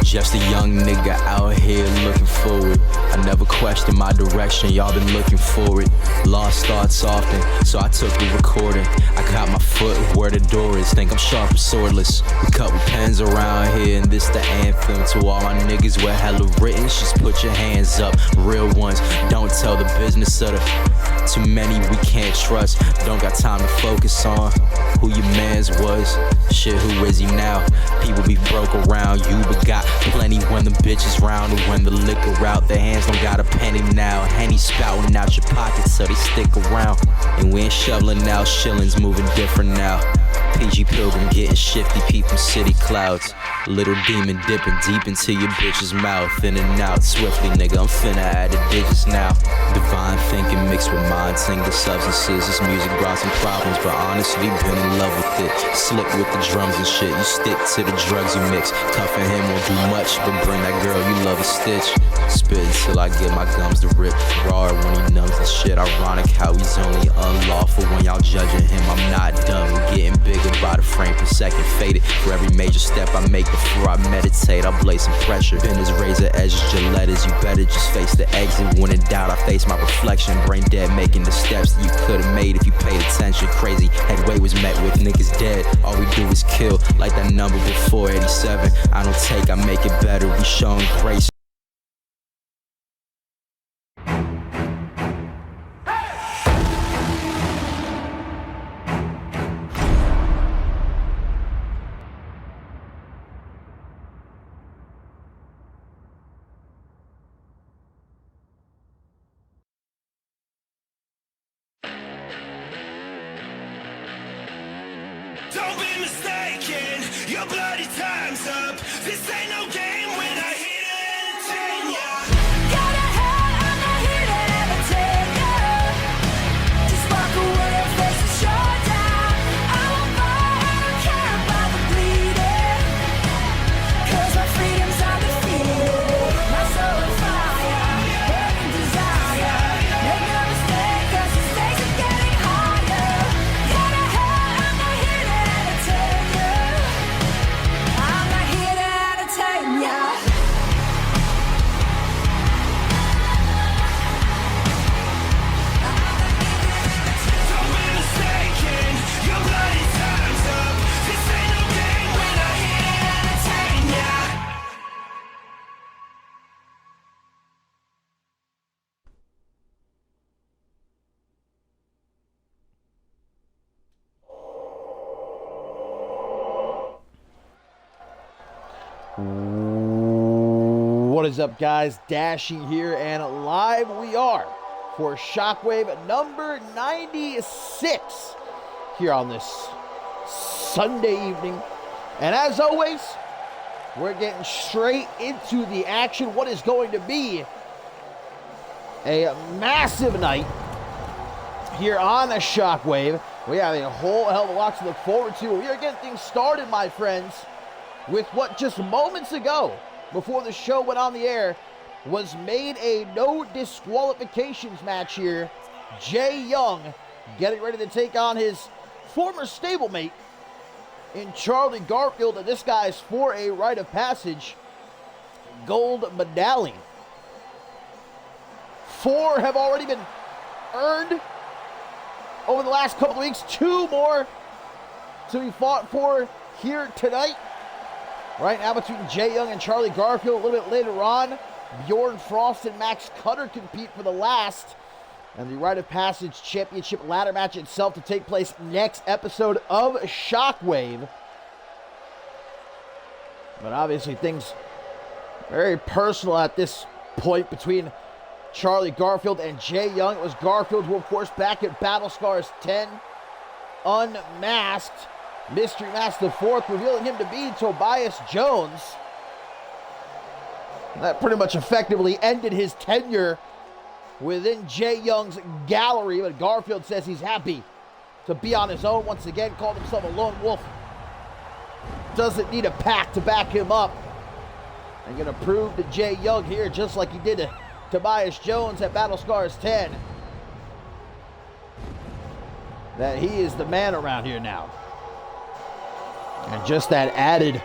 Just a young nigga out here looking forward. I never questioned my direction, y'all been looking for it. Lost thoughts often, so I took the recording. I got my foot where the door is, think I'm sharp and swordless. We cut with pens around here, and this the anthem to all my niggas with hella written. Just put your hands up, real ones. Don't tell the business of the too many we can't trust. Don't got time to focus on who your mans was. Shit, who is he now? People be broke around you, but got plenty when the bitches round. And when the liquor out, their hands don't got a penny now. Henny spouting out your pockets so they stick around. And we ain't shoveling out shillings, moving different now. PG Pilgrim getting shifty, peeping city clouds. Little demon dipping deep into your bitch's mouth. In and out swiftly, nigga, I'm finna add the digits now. Divine thinking mixed with mind-tingling substances. This music brought some problems, but honestly been in love with it. Slick with the drums and shit, you stick to the drugs you mix. Cuffing him won't do much, but bring that girl you love a stitch. Spit until I get my gums to rip raw when he numbs the shit. Ironic how he's only unlawful when y'all judging him. I'm not done, we're getting bigger by the frame per second. Faded for every major step I make before I meditate. I blaze some pressure. Been as razor edges, Gilettas. You better just face the exit. When in doubt, I face my reflection. Brain dead, making the steps that you could've made if you paid attention. Crazy headway was met with niggas dead. All we do is kill, like that number before 87. I don't take, I make it better. We showing grace. your bloody time's up. This ain't no game when I hit it and entertain ya. Gotta hell, I'm not here to entertain ya. Just walk away and face the showdown. I won't fight, I don't care about the bleeding. Cause my freedom's undefeated. My soul on fire, burning desire. Make no mistake, cause the stakes are getting higher. Gotta hell, I'm not here to entertain ya. I'm not here to entertain ya. Don't be mistaken, your bloody time's up. This ain't no game when I hit it and entertain ya. What is up, guys? Dashing here, and live we are for Shockwave number 96 here on this Sunday evening. And as always, we're getting straight into the action. What is going to be a massive night here on the Shockwave. We have a whole hell of a lot to look forward to. We are getting things started, my friends, with what just moments ago, before the show went on the air, was made a no disqualifications match here. Jay Young getting ready to take on his former stablemate in Charlie Garfield, and this guy's for a rite of passage gold medallion. 4 have already been earned over the last couple of weeks. 2 more to be fought for here tonight. Right now between Jay Young and Charlie Garfield. A little bit later on, Bjorn Frost and Max Cutter compete for the last and the Rite of Passage Championship ladder match itself to take place next episode of Shockwave. But obviously things very personal at this point between Charlie Garfield and Jay Young. It was Garfield who, of course, back at Battle Scars 10, unmasked Mystery Mask the Fourth, revealing him to be Tobias Jones. That pretty much effectively ended his tenure within Jay Young's gallery, but Garfield says he's happy to be on his own once again, called himself a lone wolf. Doesn't need a pack to back him up. And gonna prove to Jay Young here, just like he did to Tobias Jones at Battle Scars 10, that he is the man around here now. And just that added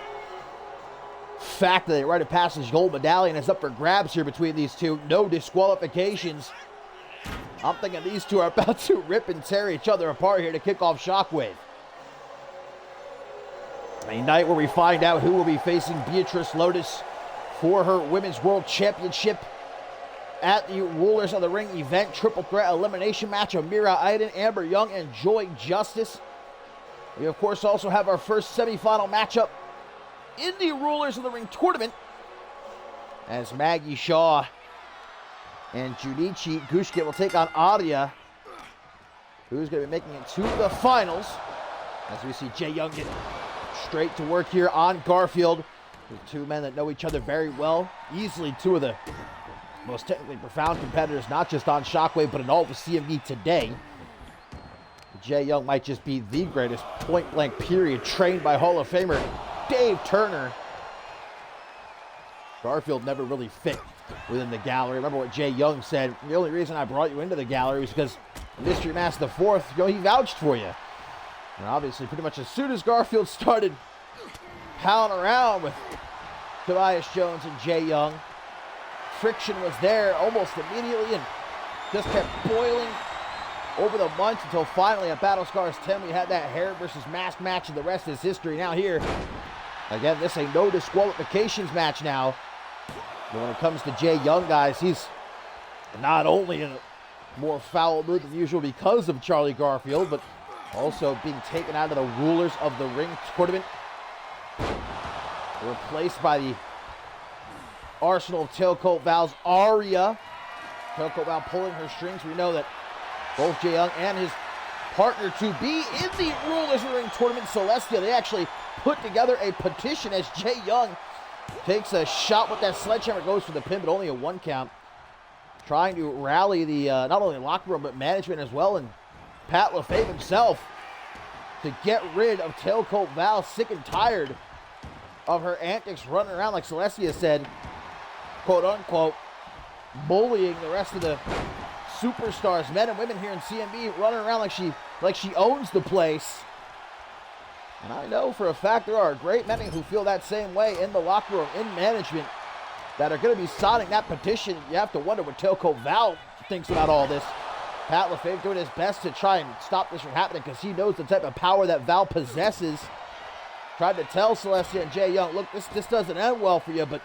fact that the Rite of Passage gold medallion is up for grabs here between these two. No disqualifications. I'm thinking these two are about to rip and tear each other apart here to kick off Shockwave. A night where we find out who will be facing Beatrice Lotus for her Women's World Championship at the Rulers of the Ring event. Triple threat elimination match of Mira Aiden, Amber Young, and Joy Justice. We, of course, also have our first semifinal matchup in the Rulers of the Ring tournament, as Maggie Shaw and Junichi Gushke will take on Adia, who's going to be making it to the finals. As we see Jay Young get straight to work here on Garfield. The two men that know each other very well. Easily two of the most technically profound competitors, not just on Shockwave, but in all of the CMV today. Jay Young might just be the greatest point-blank period, trained by Hall of Famer Dave Turner. Garfield never really fit within the gallery. Remember what Jay Young said, the only reason I brought you into the gallery was because Mystery Mask the Fourth, he vouched for you. And obviously, pretty much as soon as Garfield started palling around with Tobias Jones and Jay Young, friction was there almost immediately and just kept boiling over the months until finally at Battle Scars 10 we had that hair versus mask match, and the rest is history. Now here, again, this ain't no disqualifications match now. But when it comes to Jay Young, guys, he's not only in a more foul mood than usual because of Charlie Garfield, but also being taken out of the Rulers of the Ring tournament. Replaced by the Arsenal of Tailcoat Val's Aria. Tailcoat Val pulling her strings. We know that both Jay Young and his partner to be in the Rulers of the Ring tournament, Celestia, they actually put together a petition as Jay Young takes a shot with that sledgehammer, goes for the pin, but only a 1 count. Trying to rally the not only locker room, but management as well, and Pat LaFave himself to get rid of Tailcoat Val, sick and tired of her antics running around, like Celestia said, quote unquote, bullying the rest of the superstars, men and women here in CMV, running around like she owns the place. And I know for a fact there are great many who feel that same way in the locker room, in management, that are going to be signing that petition. You have to wonder what Tailcoat Val thinks about all this. Pat LaFave doing his best to try and stop this from happening because he knows the type of power that Val possesses. Tried to tell Celestia and Jay Young, look, this doesn't end well for you, but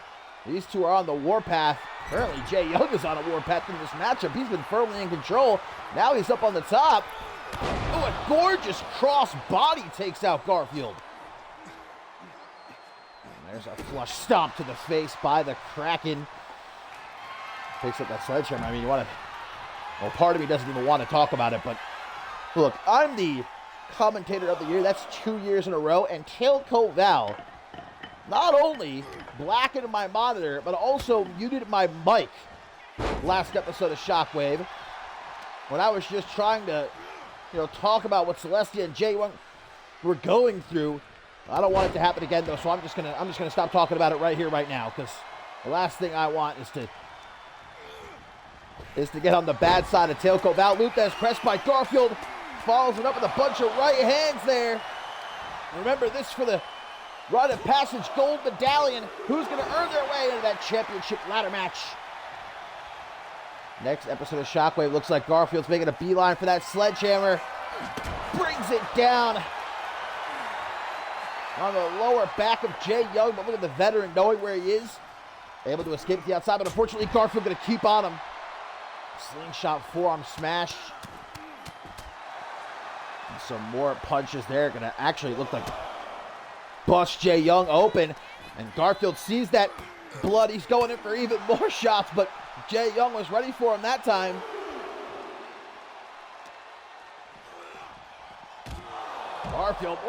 these two are on the warpath. Apparently Jay Young is on a warpath in this matchup. He's been firmly in control. Now he's up on the top. Oh, a gorgeous cross body takes out Garfield. And there's a flush stomp to the face by the Kraken. Picks up that sledgehammer. I mean, well, part of me doesn't even want to talk about it, but look, I'm the commentator of the year. That's 2 years in a row, and Tailcoat Val not only blackened my monitor, but also muted my mic last episode of Shockwave when I was just trying to, talk about what Celestia and Jay Young were going through. I don't want it to happen again, though, so I'm just gonna stop talking about it right here, right now, because the last thing I want is to get on the bad side of Tailcoat Val. Luthez pressed by Garfield, follows it up with a bunch of right hands there. Remember this for the rite of passage gold medallion. Who's going to earn their way into that championship ladder match? Next episode of Shockwave, looks like Garfield's making a beeline for that sledgehammer. Brings it down on the lower back of Jay Young, but look at the veteran knowing where he is. Able to escape to the outside, but unfortunately Garfield going to keep on him. Slingshot forearm smash. And some more punches there. Going to actually look like bust Jay Young open. And Garfield sees that blood. He's going in for even more shots, but Jay Young was ready for him that time. Garfield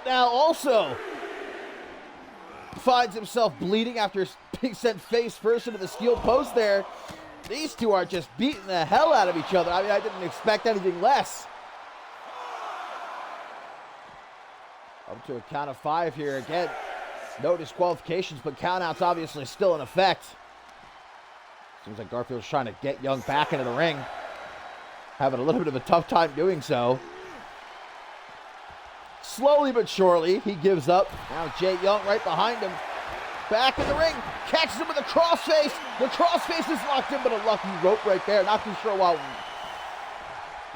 now also finds himself bleeding after being sent face first into the steel post there. These two are just beating the hell out of each other. I mean, I didn't expect anything less. Up to a count of 5 here again. No disqualifications, but countouts obviously still in effect. Seems like Garfield's trying to get Young back into the ring. Having a little bit of a tough time doing so. Slowly but surely, he gives up. Now Jay Young right behind him. Back in the ring. Catches him with a crossface. The crossface is locked in, but a lucky rope break there. Not too sure why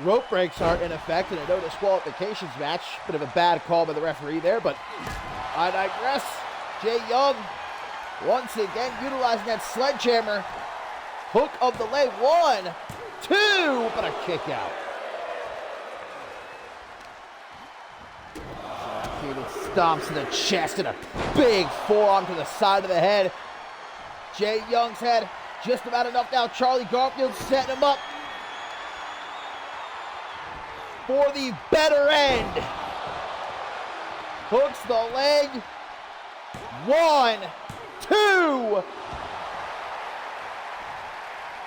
rope breaks are in effect in a no disqualifications match. Bit of a bad call by the referee there, but I digress. Jay Young once again utilizing that sledgehammer. Hook of the leg. 1, 2, but a kick out. Stomps to the chest and a big forearm to the side of the head. Jay Young's had just about enough now. Charlie Garfield setting him up for the better end. Hooks the leg. 1, 2.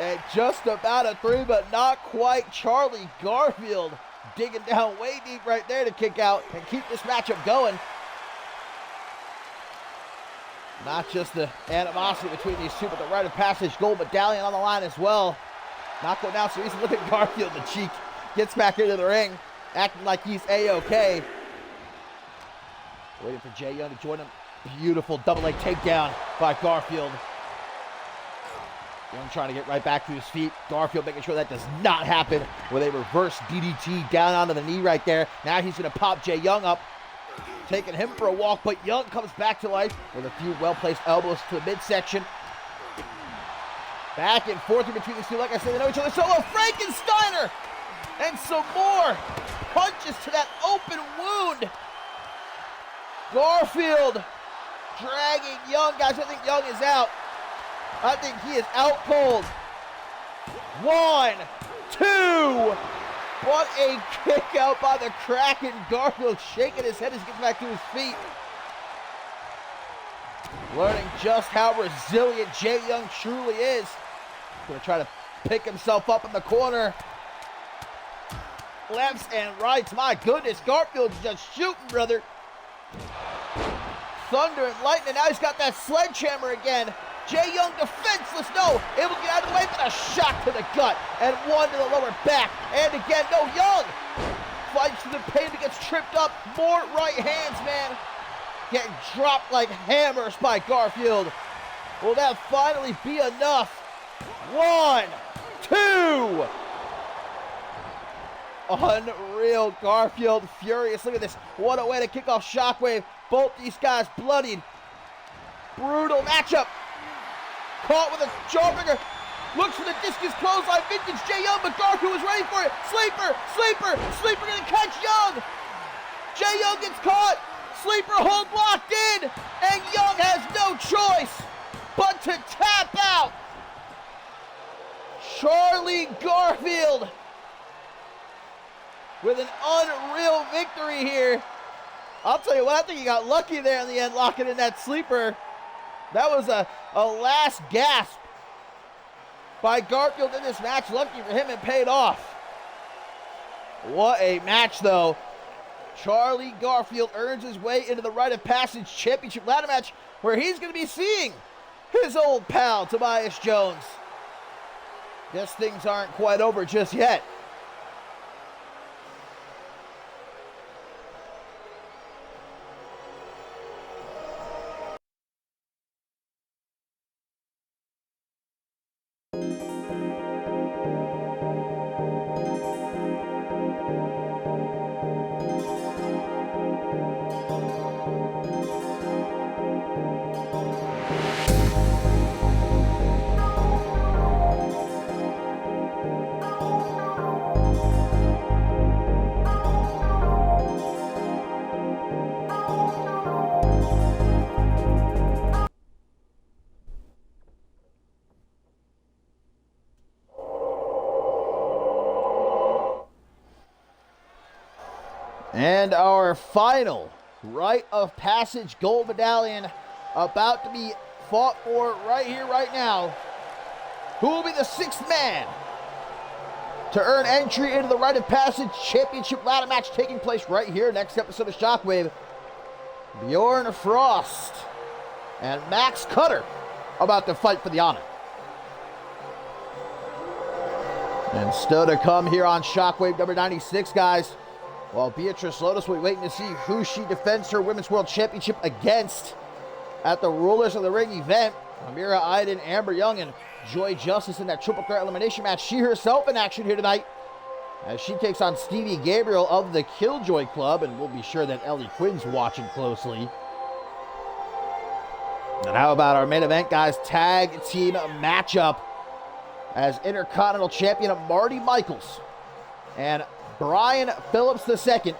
And just about a 3, but not quite. Charlie Garfield digging down way deep right there to kick out and keep this matchup going. Not just the animosity between these two, but the rite of passage gold medallion on the line as well. Not going down so easy. Look at Garfield, the cheek. Gets back into the ring, acting like he's A-OK. Waiting for Jay Young to join him. Beautiful double leg takedown by Garfield. Young trying to get right back to his feet. Garfield making sure that does not happen with a reverse DDT down onto the knee right there. Now he's going to pop Jay Young up, taking him for a walk, but Young comes back to life with a few well-placed elbows to the midsection. Back and forth in between these two. Like I said, they know each other so well. Frankensteiner! And some more punches to that open wound. Garfield dragging Young. Guys, I think Young is out. I think he is out cold. 1, 2. What a kick out by the Kraken. Garfield shaking his head as he gets back to his feet. learning just how resilient Jay Young truly is. Gonna try to pick himself up in the corner. Lefts and rights, my goodness, Garfield's just shooting, brother. Thunder and lightning, now he's got that sledgehammer again. Jay Young defenseless, no, able to get out of the way, but a shot to the gut, and one to the lower back, and again, no, Young fights through the pain, but gets tripped up. More right hands, man, getting dropped like hammers by Garfield. Will that finally be enough? 1, 2. Unreal. Garfield furious. Look at this. What a way to kick off Shockwave. Both these guys bloodied. Brutal matchup. Caught with a jawbreaker. Looks for the discus clothesline. Vintage Jay Young, but Garfield was ready for it. Sleeper. Sleeper gonna catch Young. Jay Young gets caught. Sleeper hold locked in. And Young has no choice but to tap out. Charlie Garfield with an unreal victory here. I'll tell you what, I think he got lucky there in the end, locking in that sleeper. That was a last gasp by Garfield in this match. Lucky for him, it paid off. What a match, though. Charlie Garfield earns his way into the Rite of Passage Championship ladder match, where he's going to be seeing his old pal, Tobias Jones. Guess things aren't quite over just yet. And our final Rite of Passage gold medallion about to be fought for right here, right now. Who will be the sixth man to earn entry into the Rite of Passage Championship ladder match taking place right here, next episode of Shockwave? Bjorn Frost and Max Cutter about to fight for the honor. And still to come here on Shockwave number 96, guys. While Beatrice Lotus will be waiting to see who she defends her Women's World Championship against at the Rulers of the Ring event. Amira Iden, Amber Young, and Joy Justice in that triple threat elimination match. She herself in action here tonight as she takes on Stevie Gabriel of the Killjoy Club, and we'll be sure that Ellie Quinn's watching closely. And how about our main event, guys? Tag team matchup as Intercontinental Champion Marty Michaels and Brian Phillips II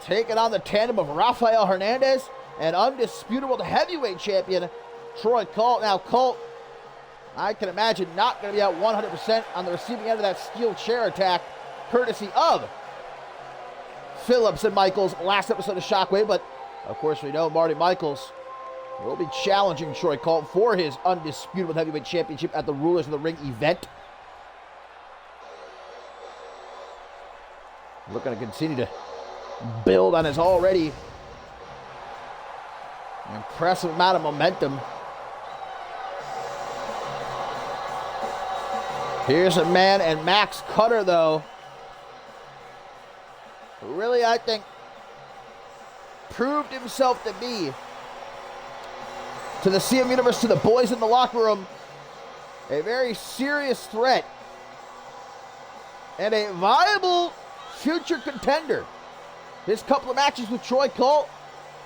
taking on the tandem of Rafael Hernandez and Undisputed Heavyweight Champion Troy Colt. Now, Colt, I can imagine, not going to be at 100% on the receiving end of that steel chair attack, courtesy of Phillips and Michaels last episode of Shockwave. But, of course, we know Marty Michaels will be challenging Troy Colt for his Undisputed Heavyweight Championship at the Rulers of the Ring event. Looking to continue to build on his already impressive amount of momentum. Here's a man and Max Cutter, though, who really, I think, proved himself to be, to the CM Universe, to the boys in the locker room, a very serious threat and a viable future contender. His couple of matches with Troy Colt,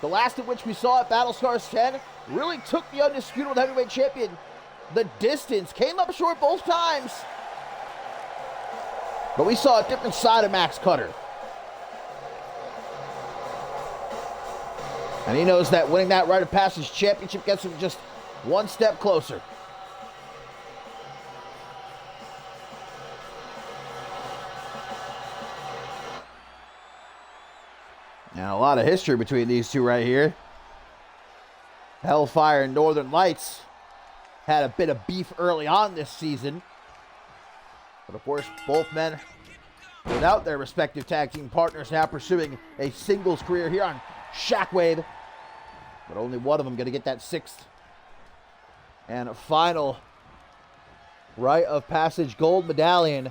the last of which we saw at Battle Scars 10, really took the Undisputed Heavyweight Champion the distance. Came up short both times, but we saw a different side of Max Cutter. And he knows that winning that Rite of Passage Championship gets him just one step closer. And a lot of history between these two right here. Hellfire and Northern Lights had a bit of beef early on this season. But of course, both men, without their respective tag team partners, now pursuing a singles career here on Shockwave. But only one of them going to get that sixth and final rite of passage gold medallion.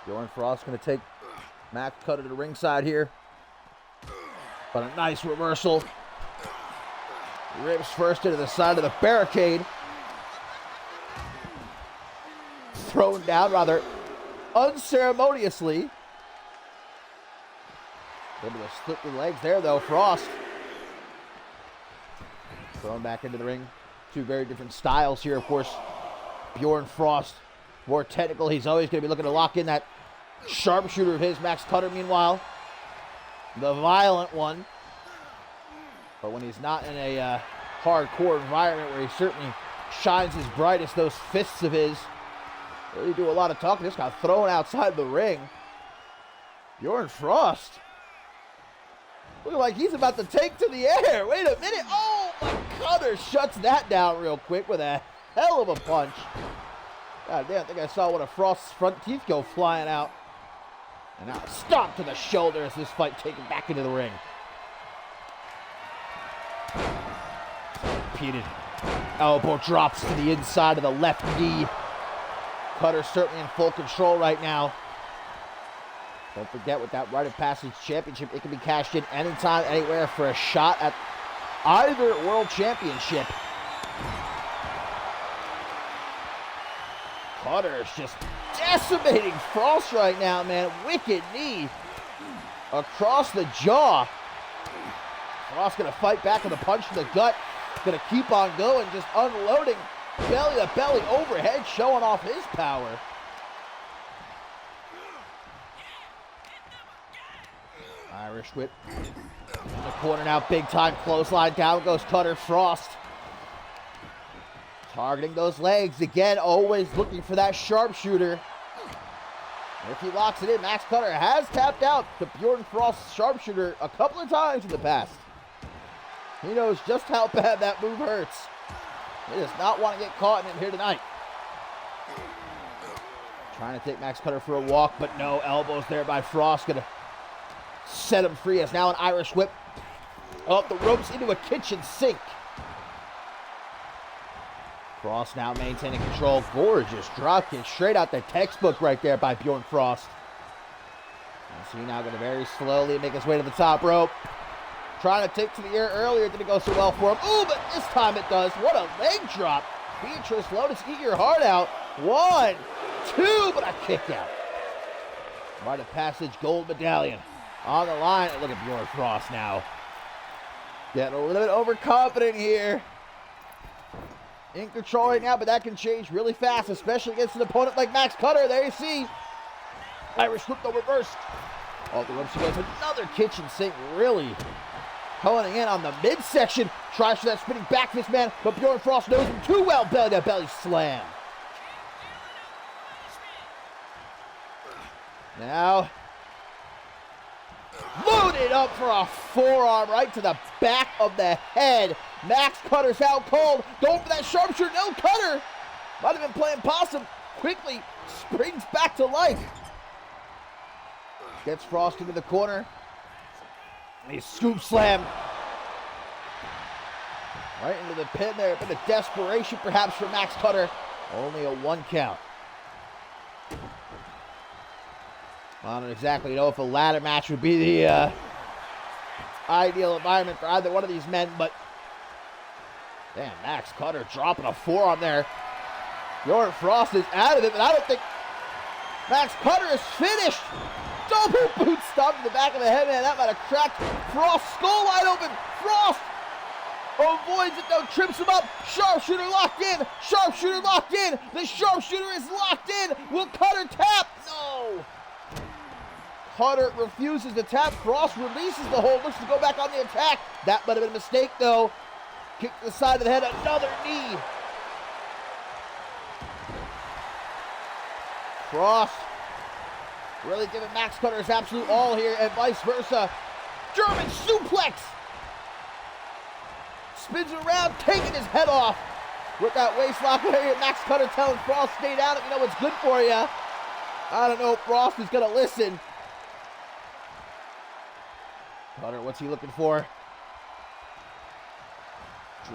Bjorn Frost going to take Max Cutter to the ringside here. But a nice reversal. Rips first into the side of the barricade. Thrown down rather unceremoniously. Able to slip the legs there though. Frost thrown back into the ring. Two very different styles here, of course. Bjorn Frost, more technical. He's always going to be looking to lock in that sharpshooter of his. Max Cutter, meanwhile, the violent one. But when he's not in a hardcore environment where he certainly shines his brightest, those fists of his really do a lot of talking. This got thrown outside the ring. Bjorn Frost looking like he's about to take to the air. Wait a minute. Oh, my Cutter shuts that down real quick with a hell of a punch. God damn, I think I saw one of Frost's front teeth go flying out. And now a stomp to the shoulder as this fight taken back into the ring. Repeated elbow drops to the inside of the left knee. Cutter certainly in full control right now. Don't forget, with that Rite of Passage Championship, it can be cashed in anytime, anywhere for a shot at either World Championship. Cutter is just decimating Frost right now, man. Wicked knee across the jaw. Frost going to fight back with a punch in the gut. Going to keep on going, just unloading belly to belly overhead, showing off his power. Irish whip in the corner now, big time clothesline. Down goes Cutter. Frost targeting those legs again, always looking for that sharpshooter. If he locks it in, Max Cutter has tapped out to Bjorn Frost's sharpshooter a couple of times in the past. He knows just how bad that move hurts. He does not want to get caught in it here tonight. Trying to take Max Cutter for a walk, but no. Elbows there by Frost. Going to set him free as now an Irish whip up the ropes into a kitchen sink. Frost now maintaining control. Gorgeous drop kick straight out the textbook right there by Bjorn Frost. So he now going to very slowly make his way to the top rope. Trying to take to the air earlier, didn't go so well for him. Ooh, but this time it does. What a leg drop. Beatrice Lotus, eat your heart out. 1, 2, but a kick out. Rite of Passage gold medallion on the line. Look at Bjorn Frost now. Getting a little bit overconfident here. In control right now, but that can change really fast, especially against an opponent like Max Cutter. There you see. Irish whip, though, reversed. Off the ropes, he goes. Another kitchen sink, really honing in on the midsection. Tries for that spinning back fist, man, but Bjorn Frost knows him too well. Belly to belly slam. Now, loaded up for a forearm right to the back of the head. Max Cutter's out cold. Going for that sharpshooter. No, Cutter might have been playing possum. Quickly springs back to life. Gets Frost into the corner. He scoop slam right into the pin there. A bit of desperation perhaps for Max Cutter. Only a 1 count. I don't exactly know if a ladder match would be the ideal environment for either one of these men, but damn, Max Cutter dropping a forearm there. Bjorn Frost is out of it, but I don't think Max Cutter is finished. Double boot stomp to the back of the head, man. That might have cracked Frost's skull wide open. Frost avoids it, though, trips him up. Sharpshooter locked in. Sharpshooter locked in. The sharpshooter is locked in. Will Cutter tap? No. Cutter refuses to tap. Frost releases the hold. Looks to go back on the attack. That might have been a mistake, though. Kick to the side of the head. Another knee. Frost really giving Max Cutter his absolute all here, and vice versa. German suplex. Spins around, taking his head off with that waist lock. Max Cutter telling Frost, stay down if you know what's good for you. I don't know if Frost is going to listen. Cutter, what's he looking for?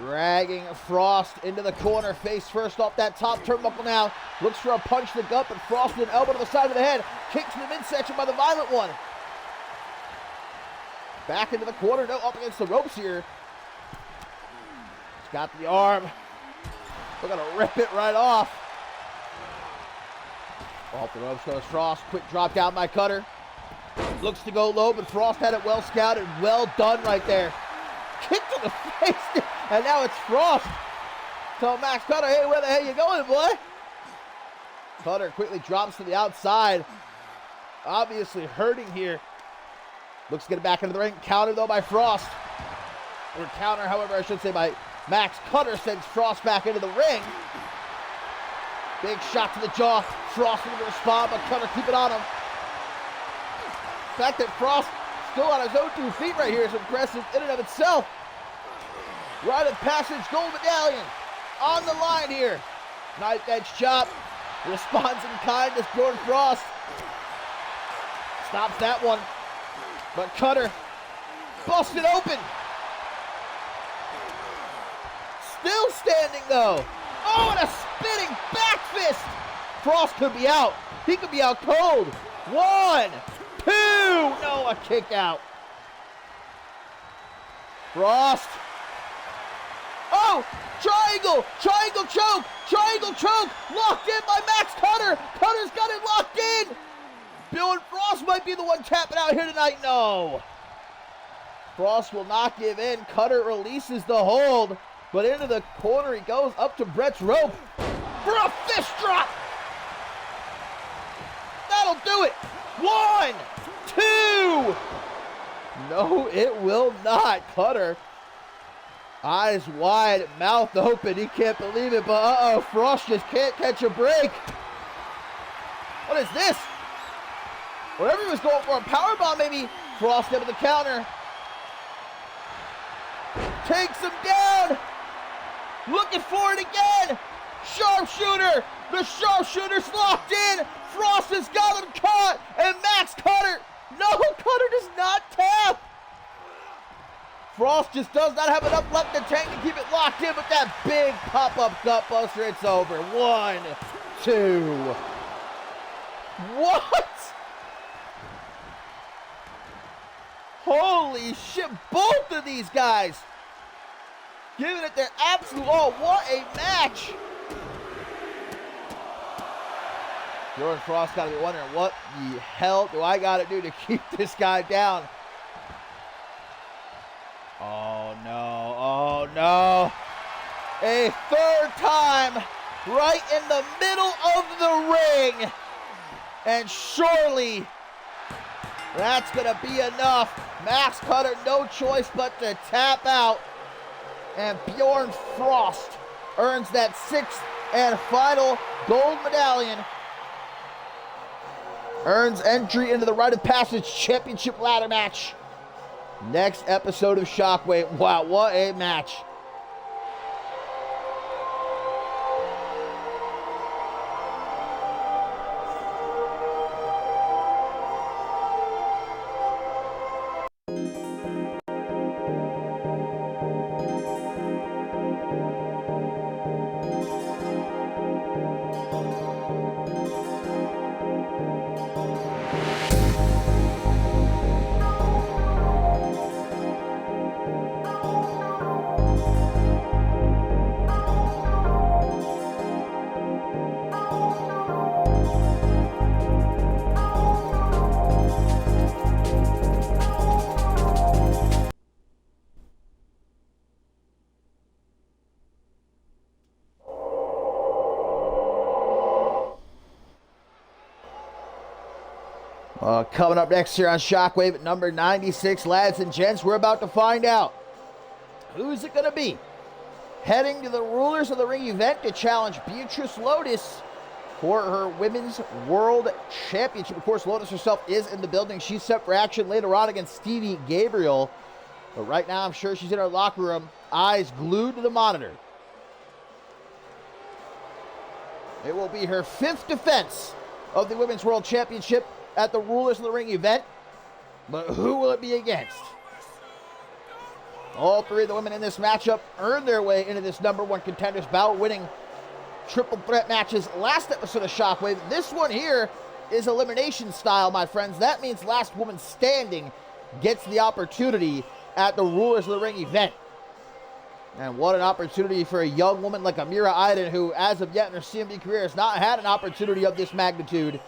Dragging Frost into the corner, face first off that top turnbuckle now. Looks for a punch to the gut, but Frost with an elbow to the side of the head. Kick to the midsection by the Violent One. Back into the corner, no, up against the ropes here. He's got the arm. We're going to rip it right off. Off the ropes goes Frost. Quick drop down by Cutter. Looks to go low, but Frost had it well scouted. Well done right there. Kick to the face. And now it's Frost. Tell Max Cutter, hey, where the hell you going, boy? Cutter quickly drops to the outside. Obviously hurting here. Looks to get it back into the ring. Counter, though, by Frost. Or counter, however, I should say, by Max Cutter sends Frost back into the ring. Big shot to the jaw. Frost able to respond, but Cutter keep it on him. The fact that Frost still on his own 2 feet right here is impressive in and of itself. Rite of Passage Gold Medallion on the line here. Knife edge chop. Responds in kind to Jordan Frost. Stops that one. But Cutter busted open. Still standing though. Oh, and a spinning back fist. Frost could be out. He could be out cold. 1, 2. No, a kick out. Frost. Oh, triangle choke, locked in by Max Cutter. Cutter's got it locked in. Bill and Frost might be the one tapping out here tonight. No. Frost will not give in. Cutter releases the hold, but into the corner he goes up to Brett's rope for a fist drop. That'll do it. 1, 2. No, it will not. Cutter, eyes wide, mouth open. He can't believe it, but Frost just can't catch a break. What is this? Whatever he was going for, a powerbomb maybe. Frost able to counter. Takes him down. Looking for it again. Sharpshooter. The sharpshooter's locked in. Frost has got him caught. And Max Cutter. No, Cutter does not tap. Frost just does not have enough left in the tank to keep it locked in, but that big pop-up gutbuster, it's over. 1, 2. What? Holy shit, both of these guys giving it their absolute all. What a match. Jordan Frost got to be wondering, what the hell do I got to do to keep this guy down? Oh no, oh no. A third time right in the middle of the ring. And surely that's going to be enough. Max Cutter, no choice but to tap out. And Bjorn Frost earns that 6th and final gold medallion. Earns entry into the Rite of Passage Championship ladder match. Next episode of Shockwave. Wow, what a match. Coming up next here on Shockwave at number 96, lads and gents, we're about to find out who's it going to be heading to the Rulers of the Ring event to challenge Beatrice Lotus for her Women's World Championship. Of course, Lotus herself is in the building. She's set for action later on against Stevie Gabriel. But right now, I'm sure she's in her locker room, eyes glued to the monitor. It will be her 5th defense of the Women's World Championship at the Rulers of the Ring event. But who will it be against? All 3 of the women in this matchup earned their way into this #1 contenders bout, winning triple threat matches last episode of Shockwave. This one here is elimination style, my friends. That means last woman standing gets the opportunity at the Rulers of the Ring event. And what an opportunity for a young woman like Amira Iden, who as of yet in her CMV career has not had an opportunity of this magnitude.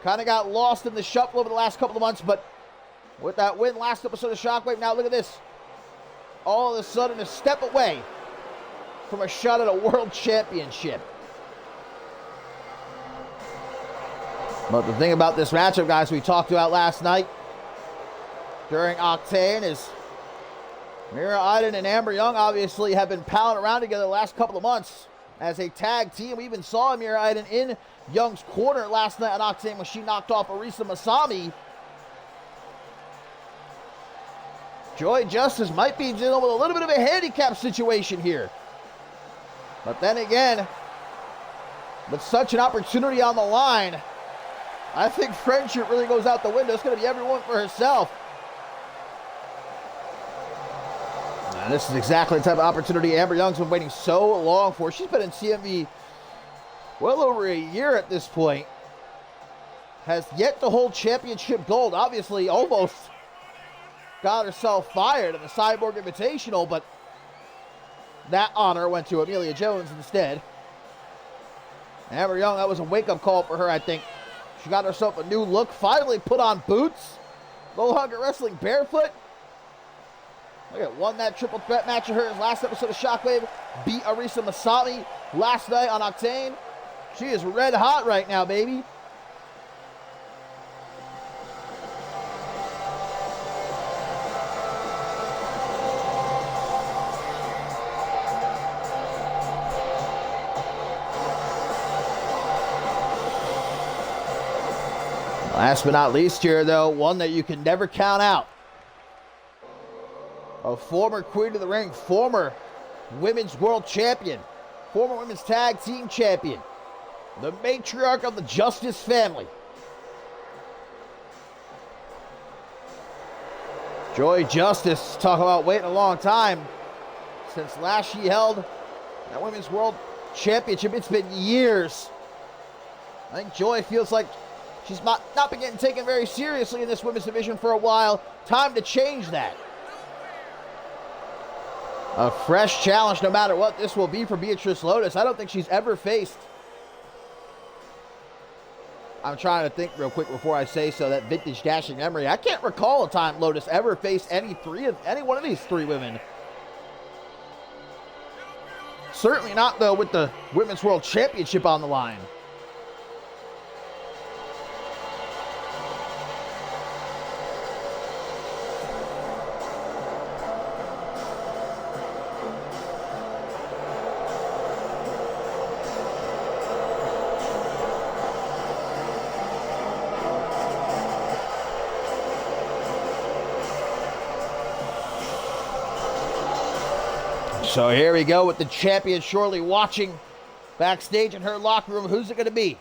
Kind of got lost in the shuffle over the last couple of months, but with that win last episode of Shockwave, now look at this. All of a sudden a step away from a shot at a world championship. But the thing about this matchup, guys, we talked about last night during Octane is Mira Iden and Amber Young obviously have been palling around together the last couple of months as a tag team. We even saw Mira Iden in Young's corner last night on Octane when she knocked off Arisa Masami. Joy Justice might be dealing with a little bit of a handicap situation here. But then again, with such an opportunity on the line, I think friendship really goes out the window. It's going to be everyone for herself. And this is exactly the type of opportunity Amber Young's been waiting so long for. She's been in CMV well over a year at this point. Has yet to hold championship gold. Obviously, almost got herself fired in the Cyborg Invitational, but that honor went to Amelia Jones instead. Amber Young, that was a wake-up call for her, I think. She got herself a new look, finally put on boots. No longer wrestling barefoot. Look at, won that triple threat match of hers last episode of Shockwave. Beat Arisa Masami last night on Octane. She is red hot right now, baby. Last but not least here, though, one that you can never count out. A former Queen of the Ring, former Women's World Champion, former Women's Tag Team Champion, the matriarch of the Justice family. Joy Justice, talk about waiting a long time. Since last she held that Women's World Championship, it's been years. I think Joy feels like she's not been getting taken very seriously in this women's division for a while. Time to change that. A fresh challenge, no matter what this will be for Beatrice Lotus. I don't think she's ever faced. I'm trying to think real quick before I say so, that vintage dashing memory. I can't recall a time Lotus ever faced any one of these 3 women. Certainly not, though, with the Women's World Championship on the line. So here we go with the champion surely watching backstage in her locker room. Who's it going to be?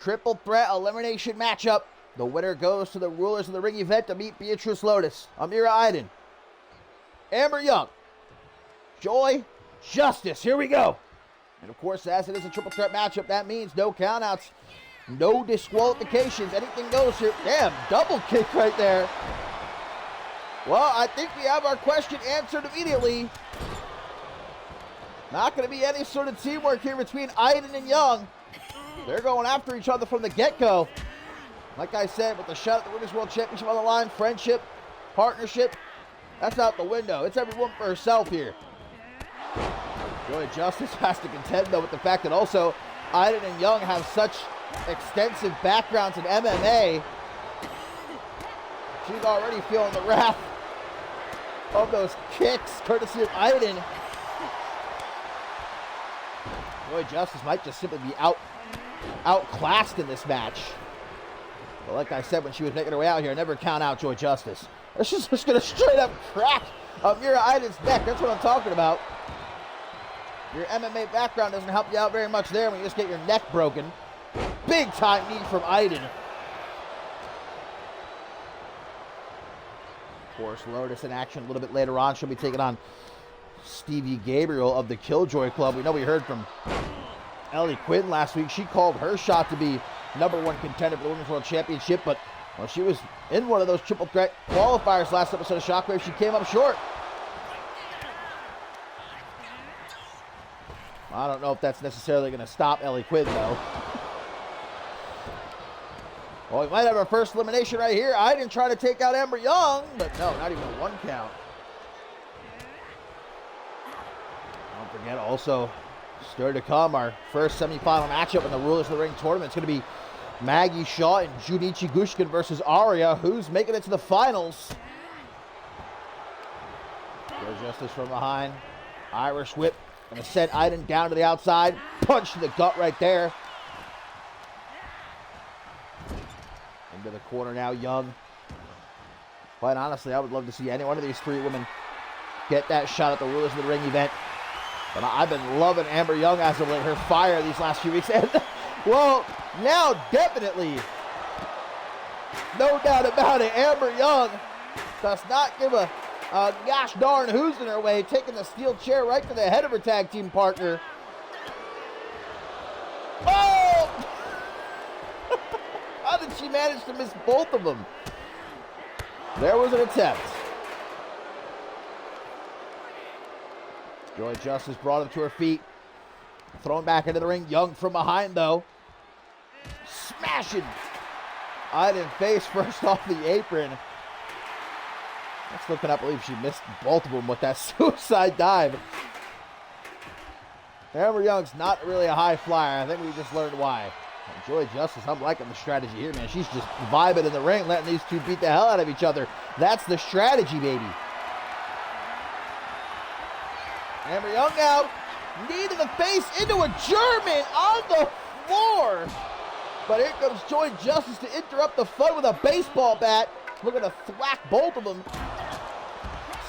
Triple threat elimination matchup. The winner goes to the Rulers of the Ring event to meet Beatrice Lotus, Amira Iden, Amber Young, Joy Justice. Here we go. And of course, as it is a triple threat matchup, that means no countouts, no disqualifications. Anything goes here. Damn, double kick right there. Well, I think we have our question answered immediately. Not going to be any sort of teamwork here between Iden and Young. They're going after each other from the get-go. Like I said, with the shot at the Women's World Championship on the line, friendship, partnership, that's out the window. It's every woman for herself here. Joy Justice has to contend, though, with the fact that also Iden and Young have such extensive backgrounds in MMA. She's already feeling the wrath of those kicks, courtesy of Iden. Joy Justice might just simply be outclassed in this match. But like I said when she was making her way out here, never count out Joy Justice. She's just going to straight up crack Mira Iden's neck. That's what I'm talking about. Your MMA background doesn't help you out very much there when you just get your neck broken. Big time knee from Iden. Of course, Lotus in action a little bit later on. She'll be taking on Stevie Gabriel of the Killjoy Club. We know we heard from Ellie Quinn last week. She called her shot to be #1 contender for the Women's World Championship, but well, she was in one of those triple threat qualifiers last episode of Shockwave. She came up short. I don't know if that's necessarily going to stop Ellie Quinn, though. Well, we might have our first elimination right here. I didn't try to take out Amber Young, but no, not even a 1 count. Don't forget, also, still to come, our first semifinal matchup in the Rulers of the Ring tournament. It's going to be Maggie Shaw and Junichi Gushkin versus Aria. Who's making it to the finals? Joy Justice from behind. Irish whip. Going to send Iden down to the outside. Punch to the gut right there. Into the corner now, Young. Quite honestly, I would love to see any one of these 3 women get that shot at the Rulers of the Ring event. But I've been loving Amber Young as of late. Her fire these last few weeks. And, well, now definitely, no doubt about it, Amber Young does not give a gosh darn who's in her way, taking the steel chair right to the head of her tag team partner. Oh! How did she manage to miss both of them? There was an attempt. Joy Justice brought him to her feet. Thrown back into the ring. Young from behind, though. Smashing Iden face first off the apron. I still cannot believe she missed both of them with that suicide dive. Amber Young's not really a high flyer. I think we just learned why. And Joy Justice, I'm liking the strategy here, man. She's just vibing in the ring, letting these 2 beat the hell out of each other. That's the strategy, baby. Amber Young now, knee to the face into a German on the floor. But here comes Joy Justice to interrupt the fun with a baseball bat. Looking to thwack both of them.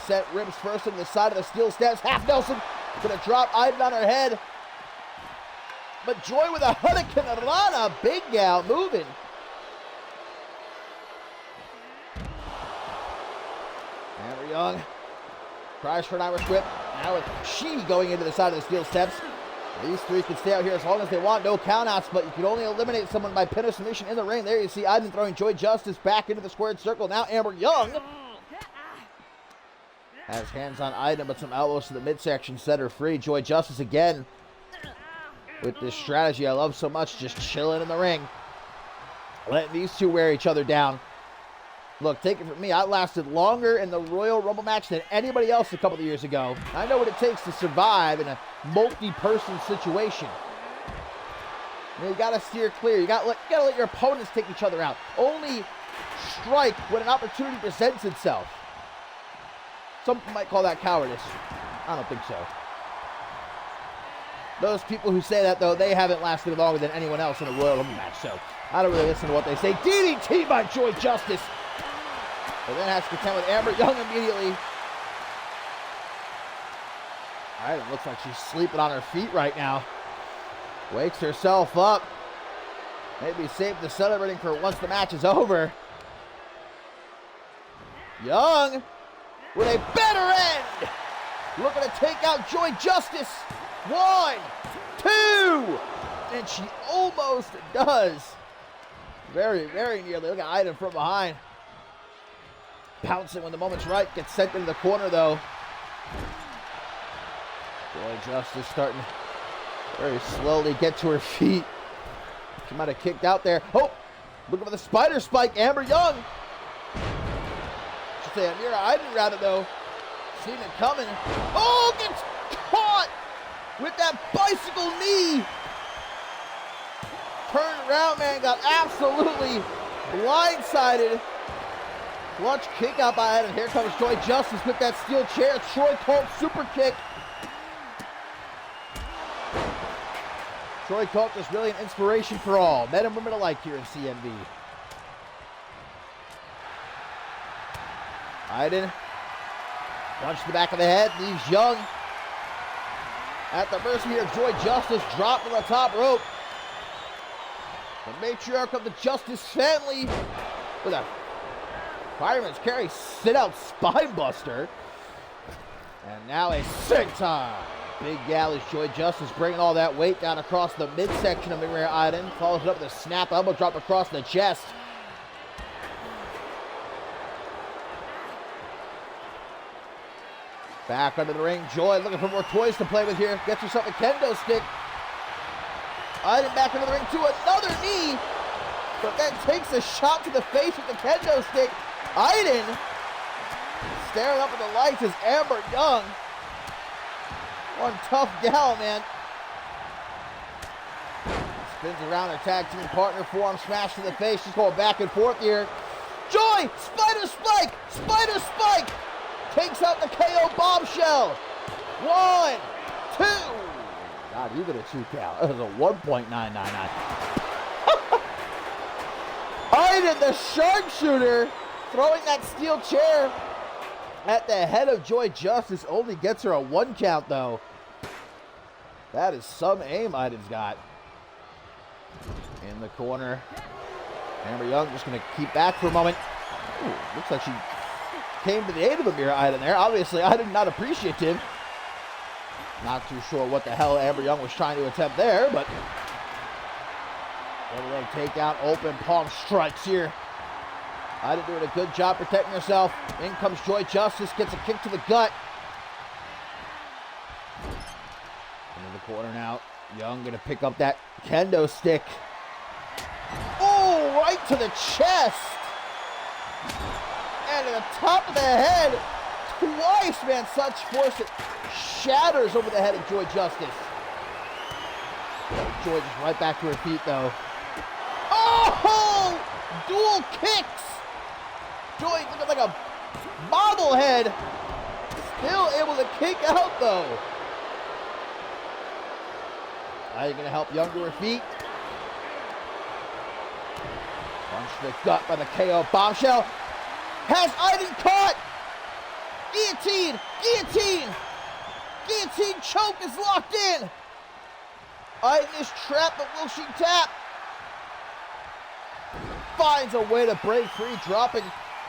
Set ribs first into the side of the steel steps. Half Nelson gonna drop Iden on her head. But Joy with a Hurricane Rana. Big gal moving. Amber Young tries for an Irish whip. Now with She going into the side of the steel steps. These 3 can stay out here as long as they want. No countouts, but you can only eliminate someone by pin or submission in the ring. There you see Iden throwing Joy Justice back into the squared circle. Now Amber Young has hands on Iden, but some elbows to the midsection set her free. Joy Justice again with this strategy I love so much, just chilling in the ring. Letting these 2 wear each other down. Look, take it from me, I lasted longer in the Royal Rumble match than anybody else a couple of years ago. I know what it takes to survive in a multi-person situation. You gotta steer clear. You gotta let your opponents take each other out. Only strike when an opportunity presents itself. Some might call that cowardice. I don't think so. Those people who say that, though, they haven't lasted longer than anyone else in a Royal Rumble match, so I don't really listen to what they say. DDT by Joy Justice. And then has to contend with Amber Young immediately. All right, it looks like she's sleeping on her feet right now. Wakes herself up. Maybe save the celebrating for once the match is over. Young with a better end. Looking to take out Joy Justice. 1, 2. And she almost does. Very, very nearly. Look at Iden from behind. Pouncing when the moment's right. Gets sent into the corner, though. Joy Justice starting to very slowly get to her feet. She might have kicked out there. Oh! Looking for the spider spike. Amber Young. Should say Amira Iden rather, though. Seen it coming. Oh! Gets caught with that bicycle knee. Turned around, man. Got absolutely blindsided. Clutch kick out by Iden. Here comes Joy Justice with that steel chair. Troy Colt super kick. Troy Colt is really an inspiration for all, men and women alike here in CMV. Iden, punch to the back of the head, leaves Young at the mercy here. Joy Justice dropped on the top rope. The matriarch of the Justice family with a fireman's carry sit-out spine buster. And now a senton. Big galley. Joy Justice bringing all that weight down across the midsection of Maria Iden. Follows it up with a snap elbow drop across the chest. Back under the ring. Joy looking for more toys to play with here. Gets herself a kendo stick. Iden back into the ring to another knee. But then takes a shot to the face with the kendo stick. Iden staring up at the lights as Amber Young. One tough gal, man. Spins around her tag team partner, forearm smash to the face. She's going back and forth here. Joy, spider spike, spider spike. Takes out the KO bombshell. 1, 2. Not even a 2 count. It was a 1.999. Iden, the sharpshooter, throwing that steel chair at the head of Joy Justice. Only gets her a 1 count, though. That is some aim Iden's got. In the corner. Amber Young just going to keep back for a moment. Ooh, looks like she came to the aid of Amira Iden there. Obviously, Iden not appreciative. Not too sure what the hell Amber Young was trying to attempt there, but double leg takedown, open palm strikes here. Iden doing a good job protecting herself. In comes Joy Justice, gets a kick to the gut. Into the corner now. Young gonna pick up that kendo stick. Oh, right to the chest. And to the top of the head. Twice, man, such force it shatters over the head of Joy Justice. Joy just right back to her feet, though. Oh! Dual kicks! Joy looking like a bobblehead. Still able to kick out, though. Now you're going to help Young to her feet. Punch to the gut by the KO bombshell. Has Iden caught! Guillotine! Guillotine! Guillotine choke is locked in! Iden is trapped, but will she tap? Finds a way to break free, dropping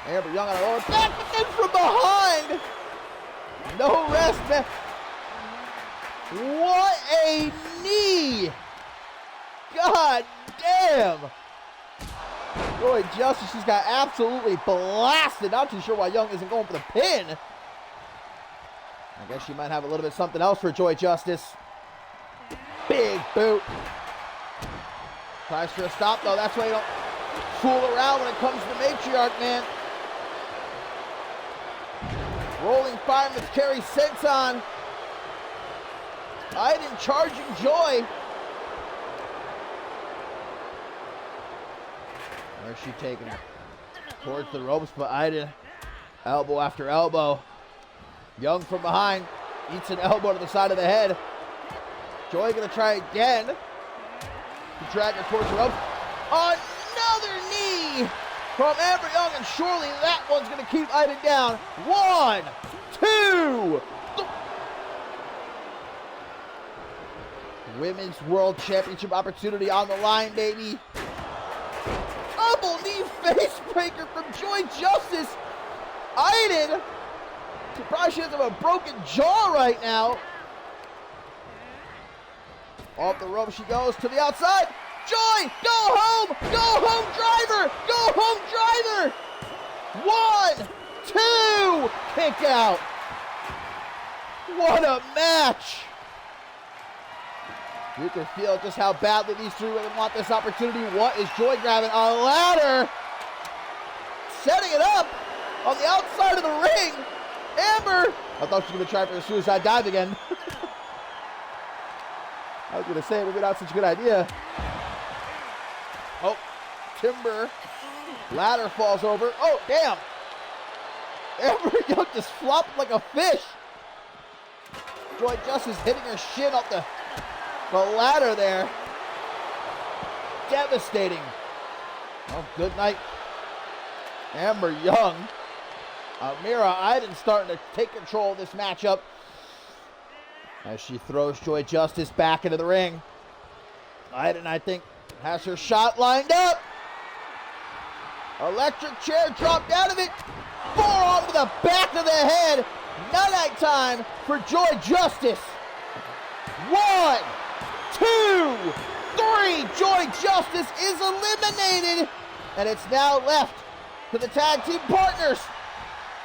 Amber Young on her lower back, but then from behind! No rest, man. What a knee! God damn! Joy Justice, she's got absolutely blasted. Not too sure why Young isn't going for the pin. I guess she might have a little bit something else for Joy Justice. Big boot. Tries for a stop, though. That's why you don't fool around when it comes to the matriarch, man. Rolling fireman's carry senton. Iden charging Joy. Where's she taking her? Towards the ropes, but Iden, elbow after elbow. Young from behind, eats an elbow to the side of the head. Joy gonna try again to drag her towards the ropes. Another knee from Amber Young, and surely that one's gonna keep Iden down. 1, 2. Women's World Championship opportunity on the line, baby. Double knee face breaker from Joy Justice. Iden, surprised she doesn't have a broken jaw right now. Off the rope she goes to the outside. Joy, go home! Go home, driver! Go home, driver! 1, 2, kick out. What a match! You can feel just how badly these two women want this opportunity. What is Joy grabbing? A ladder! Setting it up on the outside of the ring. Amber! I thought she was going to try for a suicide dive again. I was going to say, maybe not such a good idea. Oh, timber. Ladder falls over. Oh, damn. Amber Young just flopped like a fish. Joy Justice hitting her shin up the ladder there. devastating. Oh, good night, Amber Young. Amira Iden starting to take control of this matchup as she throws Joy Justice back into the ring. Iden, I think, has her shot lined up. Electric chair dropped out of it. Forearm to the back of the head. Night time for Joy Justice. 1, 2, 3. Joy Justice is eliminated. And it's now left to the tag team partners,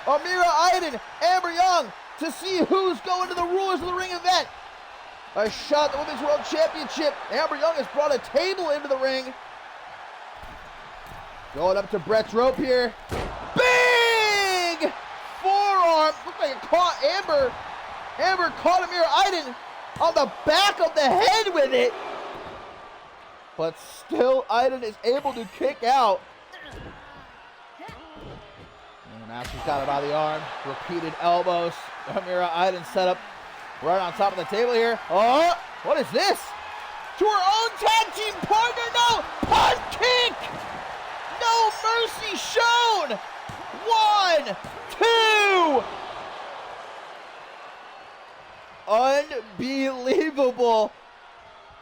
Amira Iden, Amber Young, to see who's going to the Rulers of the Ring event. A shot at the Women's World Championship. Amber Young has brought a table into the ring. Going up to Brett's rope here. Big forearm. Looked like it caught Amber. Amber caught Amira Iden on the back of the head with it. But still, Iden is able to kick out. And now she's got it by the arm. Repeated elbows. Amira Iden set up right on top of the table here. Oh, what is this? To her own tag team partner. No, punt kick. No mercy shown. 1, 2. Unbelievable.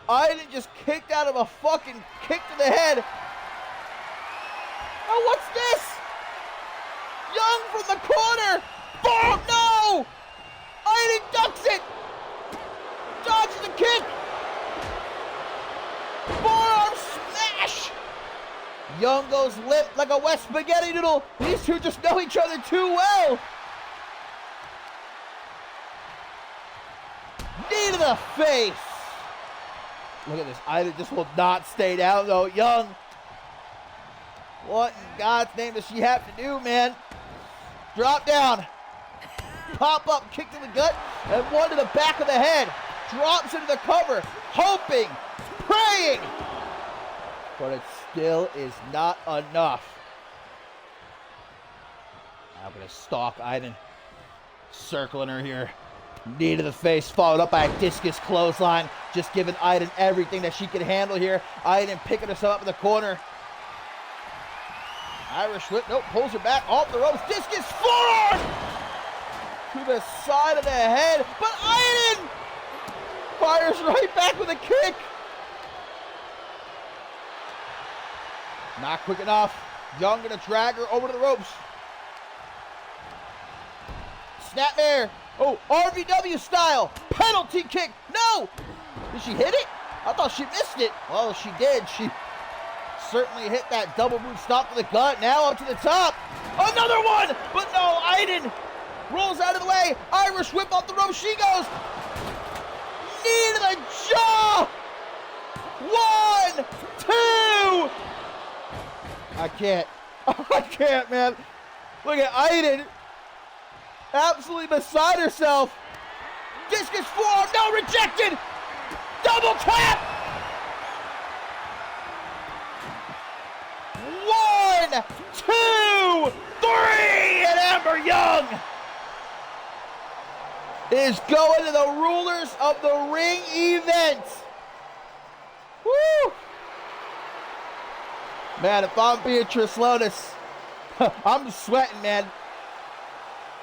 Iden just kicked out of a fucking kick to the head. Oh, what's this? Young from the corner. Boom, no. Iden ducks it. Dodges the kick. Forearm smash. Young goes limp like a wet spaghetti noodle. These two just know each other too well. Knee to the face. Look at this. Iden just will not stay down though. Young. What in God's name does she have to do, man? Drop down. Pop up, kick to the gut, and one to the back of the head. Drops into the cover, hoping, praying. But it still is not enough. I'm going to stalk Iden. Circling her here. Knee to the face, followed up by a discus clothesline. Just giving Iden everything that she can handle here. Iden picking herself up in the corner. Irish whip, nope, pulls her back, off the ropes. Discus forearm! To the side of the head, but Iden fires right back with a kick. Not quick enough. Young gonna drag her over to the ropes. Snapmare. Oh, RVW style. Penalty kick. No! Did she hit it? I thought she missed it. Well, she did. She certainly hit that double boot stop to the gut. Now up to the top. Another one! But no, Iden rolls out of the way. Irish whip off the rope. She goes. Knee to the jaw. 1, 2. I can't. I can't, man. Look at Iden. Absolutely beside herself. Discus forearm. No, rejected. Double tap. 1, 2, 3. And Amber Young is going to the Rulers of the Ring event. Woo! Man, if I'm Beatrice Lotus, I'm sweating, man.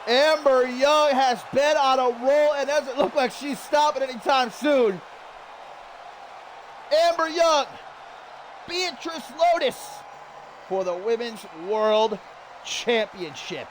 Amber Young has been on a roll and doesn't look like she's stopping anytime soon. Amber Young, Beatrice Lotus for the Women's World Championship.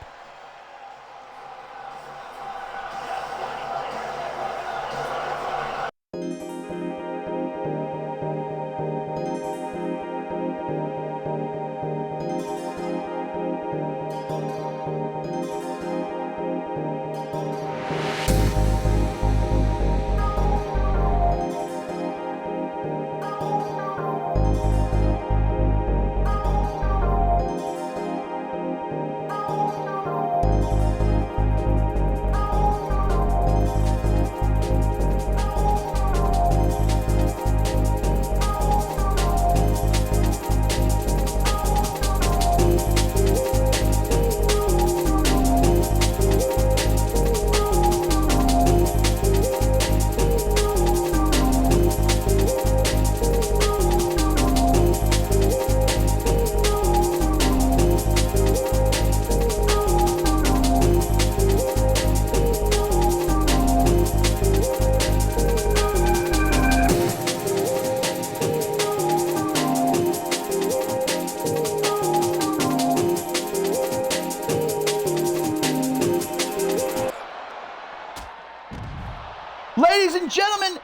Ladies and gentlemen,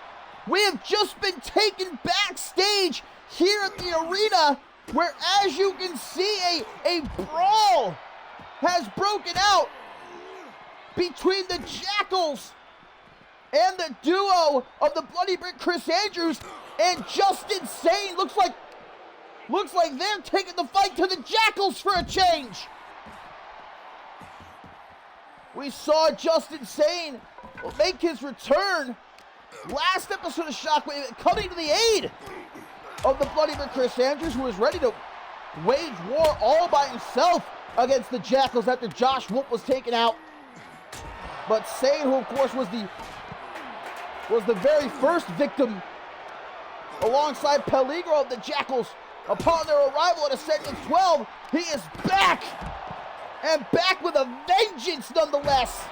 we have just been taken backstage here at the arena where, as you can see, a brawl has broken out between the Jackals and the duo of the Bloody Brick Chris Andrews and Justin Sane. Looks like they're taking the fight to the Jackals for a change. We saw Justin Sane make his return last episode of Shockwave, coming to the aid of the Bloody Brick Chris Andrews, who was ready to wage war all by himself against the Jackals after Josh Wolf was taken out. But Sane, who of course was the very first victim alongside Peligro of the Jackals upon their arrival at Ascension 12, he is back, and back with a vengeance nonetheless,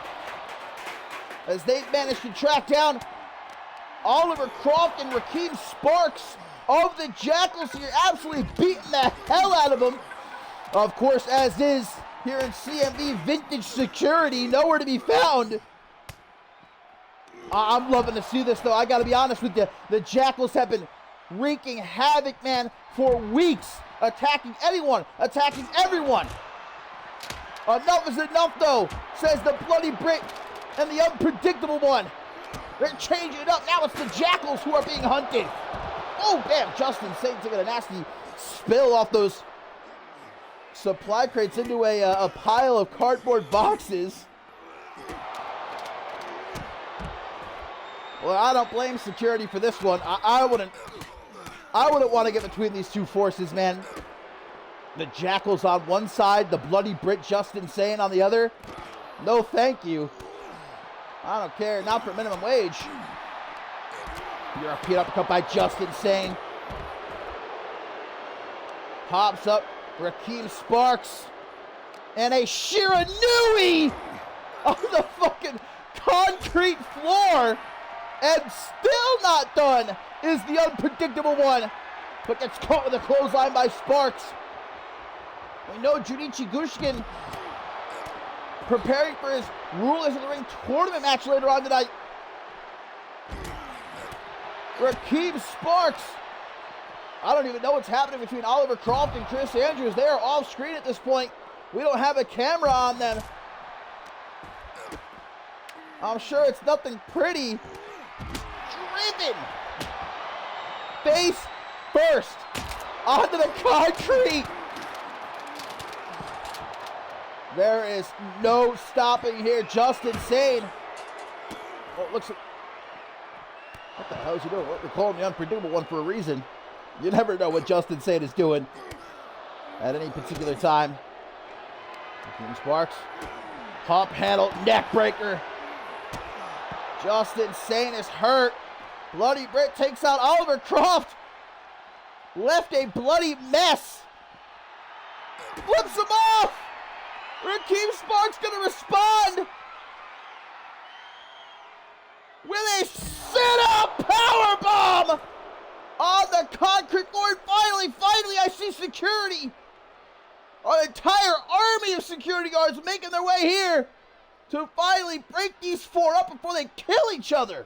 as they've managed to track down Oliver Croft and Rakeem Sparks of the Jackals here, absolutely beating the hell out of them. Of course, as is here in CMV Vintage Security, nowhere to be found. I'm loving to see this, though. I got to be honest with you. The Jackals have been wreaking havoc, man, for weeks. Attacking anyone, attacking everyone. Enough is enough, though, says the Bloody Brick and the Unpredictable One. They're changing it up. Now it's the Jackals who are being hunted. Oh, bam. Justin Sane taking a nasty spill off those supply crates into a pile of cardboard boxes. Well, I don't blame security for this one. I wouldn't want to get between these two forces, man. The Jackals on one side, the Bloody Brick Justin Sane on the other. No, thank you. I don't care. Not for minimum wage. European uppercut by Justin Sane. Hops up Rakeem Sparks. And a Shiranui on the fucking concrete floor. And still not done is the Unpredictable One. But gets caught with a clothesline by Sparks. We know Junichi Gushkin preparing for his Rulers of the Ring tournament match later on tonight. Rakeem Sparks. I don't even know what's happening between Oliver Croft and Chris Andrews. They are off screen at this point. We don't have a camera on them. I'm sure it's nothing pretty. Driven face first onto the concrete. There is no stopping here. Justin Sane. Oh, looks like, what the hell is he doing? We're calling the Unpredictable One for a reason. You never know what Justin Sane is doing at any particular time. Rakeem Sparks. Pump handle, neck breaker. Justin Sane is hurt. Bloody Brick takes out Oliver Croft. Left a bloody mess. Flips him off. Rakeem Sparks gonna respond with a sit-up powerbomb on the concrete floor. And finally, I see security. An entire army of security guards making their way here to finally break these four up before they kill each other.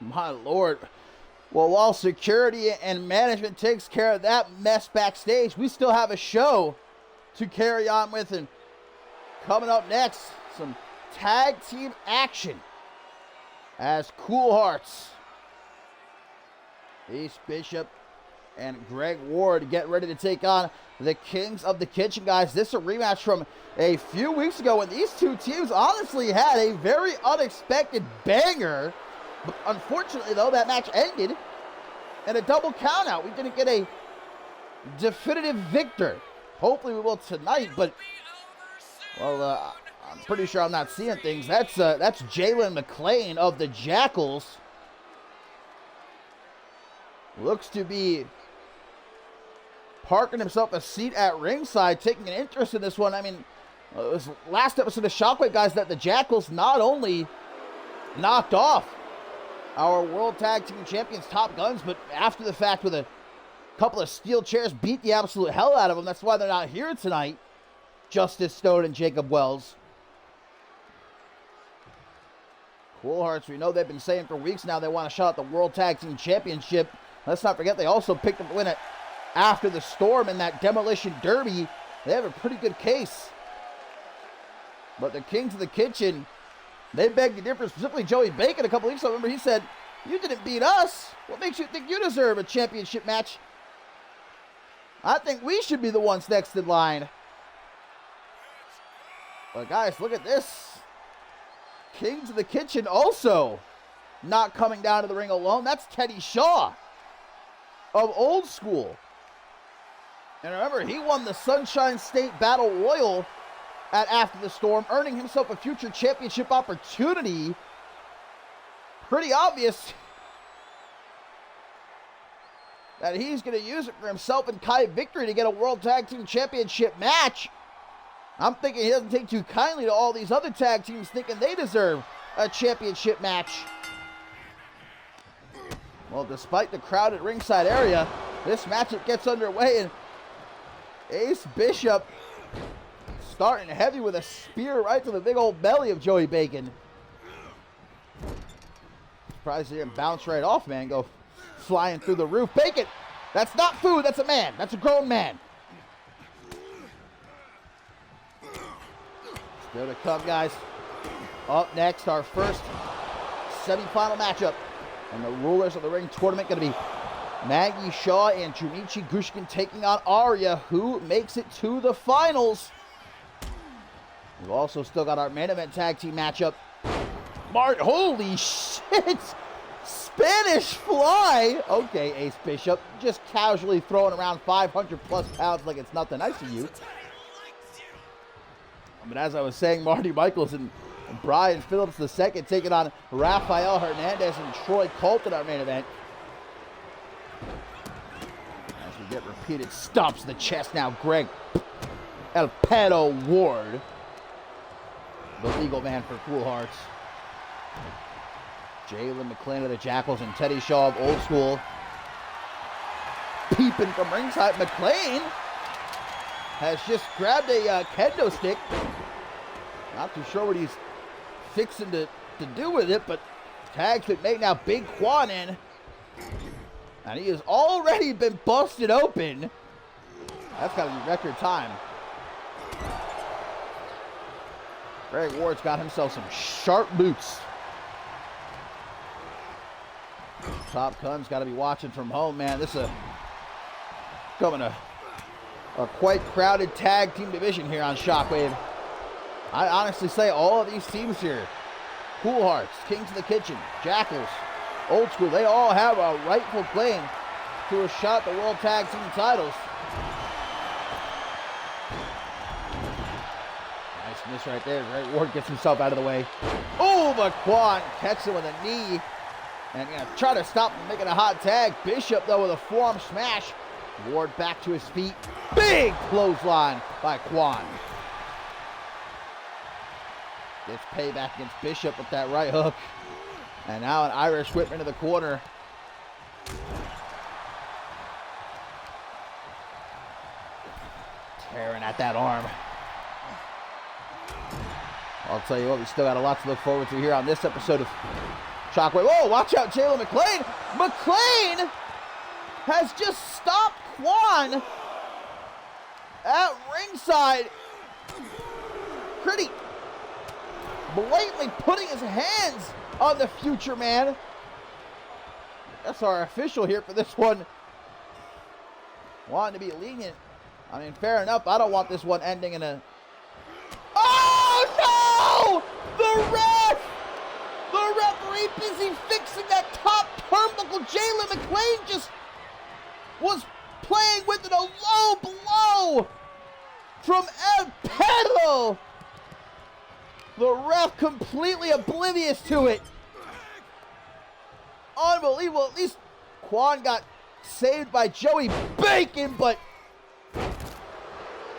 My Lord. Well, while security and management takes care of that mess backstage, we still have a show to carry on with. And coming up next, some tag team action as Cool Hearts, Ace Bishop, and Greg Ward get ready to take on the Kings of the Kitchen, guys. This is a rematch from a few weeks ago when these two teams honestly had a very unexpected banger. But unfortunately, though, that match ended in a double countout. We didn't get a definitive victor. Hopefully we will tonight, but, well, I'm pretty sure I'm not seeing things. That's Jalen McClain of the Jackals. Looks to be parking himself a seat at ringside, taking an interest in this one. I mean, it was last episode of Shockwave, guys, that the Jackals not only knocked off our World Tag Team Champions Top Guns, but after the fact with a couple of steel chairs beat the absolute hell out of them. That's why they're not here tonight. Justice Stone and Jacob Wells. Cool Hearts, we know they've been saying for weeks now they want a shot at the World Tag Team Championship. Let's not forget they also picked up the win after the Storm in that Demolition Derby. They have a pretty good case. But the Kings of the Kitchen, they begged the difference, specifically Joey Bacon a couple weeks ago. Remember, he said, "You didn't beat us. What makes you think you deserve a championship match? I think we should be the ones next in line." But guys, look at this. Kings of the Kitchen also not coming down to the ring alone. That's Teddy Shaw of Old School. And remember, he won the Sunshine State Battle Royal at After the Storm, earning himself a future championship opportunity. Pretty obvious that he's going to use it for himself and Kai Victory to get a World Tag Team Championship match. I'm thinking he doesn't take too kindly to all these other tag teams thinking they deserve a championship match. Well, despite the crowded ringside area, this matchup gets underway, and Ace Bishop starting heavy with a spear right to the big old belly of Joey Bacon. Surprised he didn't bounce right off, man. Go flying through the roof. Bacon! That's not food, that's a man. That's a grown man. Still to come, guys. Up next, our first semifinal matchup in the Rulers of the Ring tournament. Going to be Maggie Shaw and Junichi Gushkin taking on Arya, who makes it to the finals. We've also still got our main event tag team matchup. Holy shit! Spanish Fly! Okay, Ace Bishop, just casually throwing around 500 plus pounds like it's nothing. I see you. But as I was saying, Marty Michaels and Brian Phillips II taking on Rafael Hernandez and Troy Colt in our main event. As we get repeated stomps to the chest now, Greg El Pedo Ward, the legal man for Cool Hearts. Jalen McClain of the Jackals and Teddy Shaw of Old School. Peeping from ringside, McClain has just grabbed a kendo stick. Not too sure what he's fixing to do with it, but tags been made now. Big Quan in. And he has already been busted open. That's got to be record time. Greg Ward's got himself some sharp boots. Top Gun's got to be watching from home, man. This is coming a quite crowded tag team division here on Shockwave. I honestly say all of these teams here, Cool Hearts, Kings of the Kitchen, Jackals, Old School, they all have a rightful claim to a shot at the World Tag Team titles. Nice miss right there. Greg Ward gets himself out of the way. Oh, but Quan catches him with a knee and gonna try to stop him making a hot tag. Bishop, though, with a forearm smash. Ward back to his feet. Big clothesline by Quan. Gets payback against Bishop with that right hook. And now an Irish whip into the corner. Tearing at that arm. I'll tell you what, we still got a lot to look forward to here on this episode of Shockwave. Oh, watch out, Jalen McClain. McClain has just stopped Quan at ringside. Pretty blatantly putting his hands on the future man. That's our official here for this one. Wanting to be lenient. I mean, fair enough. I don't want this one ending in a... Oh, no! The referee busy fixing that top turnbuckle. Jalen McClain just was playing with it. A low blow from El Perro. The ref completely oblivious to it. Unbelievable. At least Quan got saved by Joey Bacon, but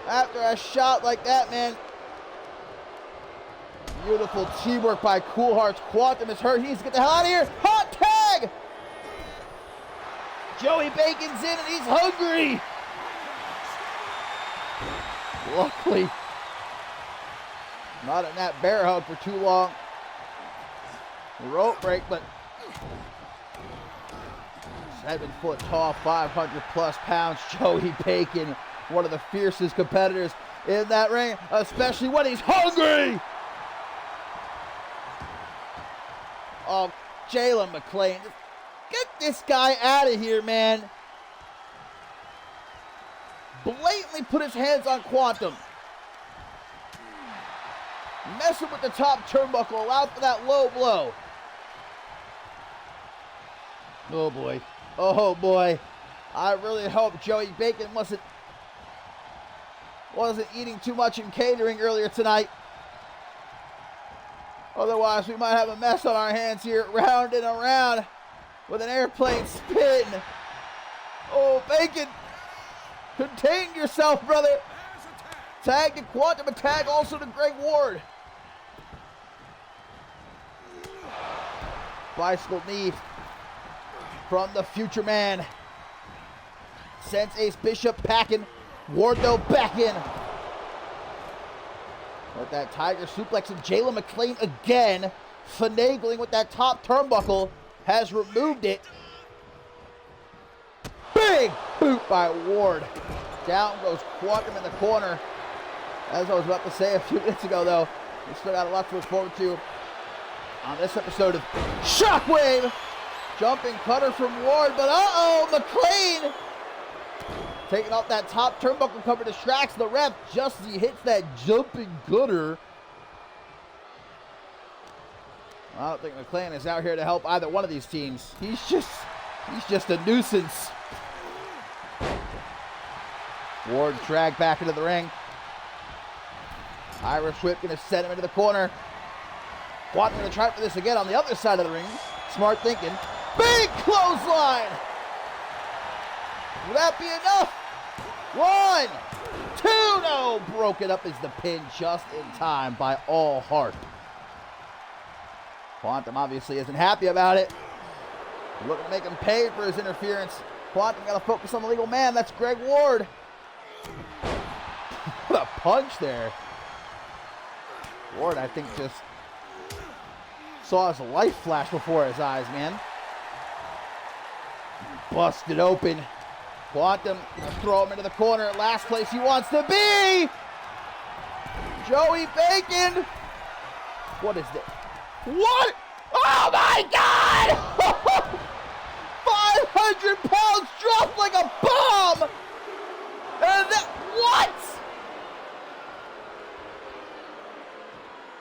after a shot like that, man, beautiful teamwork by Cool Hearts. Quantum is hurt. He needs to get the hell out of here. Hot tag! Joey Bacon's in and he's hungry. Luckily, not in that bear hug for too long. Rope break, but 7 foot tall, 500 plus pounds, Joey Bacon, one of the fiercest competitors in that ring, especially when he's hungry. Oh, Jalen McClain, get this guy out of here, man. Blatantly put his hands on Quantum. Messing with the top turnbuckle, allowed for that low blow. Oh boy. Oh boy. I really hope Joey Bacon wasn't eating too much in catering earlier tonight. Otherwise, we might have a mess on our hands here, round and around with an airplane spin. Oh, Bacon, contain yourself, brother. Tag to Quantum, a tag also to Greg Ward. Bicycle knee from the future man. Sends Ace Bishop packing. Ward, though, back in. With that Tiger suplex, and Jalen McClain again finagling with that top turnbuckle, has removed it. Big boot by Ward. Down goes Quantum in the corner. As I was about to say a few minutes ago, though, we still got a lot to look forward to on this episode of Shockwave. Jumping cutter from Ward, but McClain taking off that top turnbuckle cover, distracts the ref just as he hits that jumping cutter. I don't think McClain is out here to help either one of these teams. He's just a nuisance. Ward dragged back into the ring. Irish whip gonna send him into the corner. Quantum gonna try for this again on the other side of the ring. Smart thinking. Big clothesline! Will that be enough? 1, 2, no! Broken up is the pin just in time by All Heart. Quantum obviously isn't happy about it. Looking to make him pay for his interference. Quantum gotta focus on the legal man. That's Greg Ward. What a punch there. Ward, I think, just saw his life flash before his eyes, man. Busted open. Quantum gonna throw him into the corner. Last place he wants to be. Joey Bacon. What is this? What? Oh my God! 500 pounds dropped like a bomb. And that, what?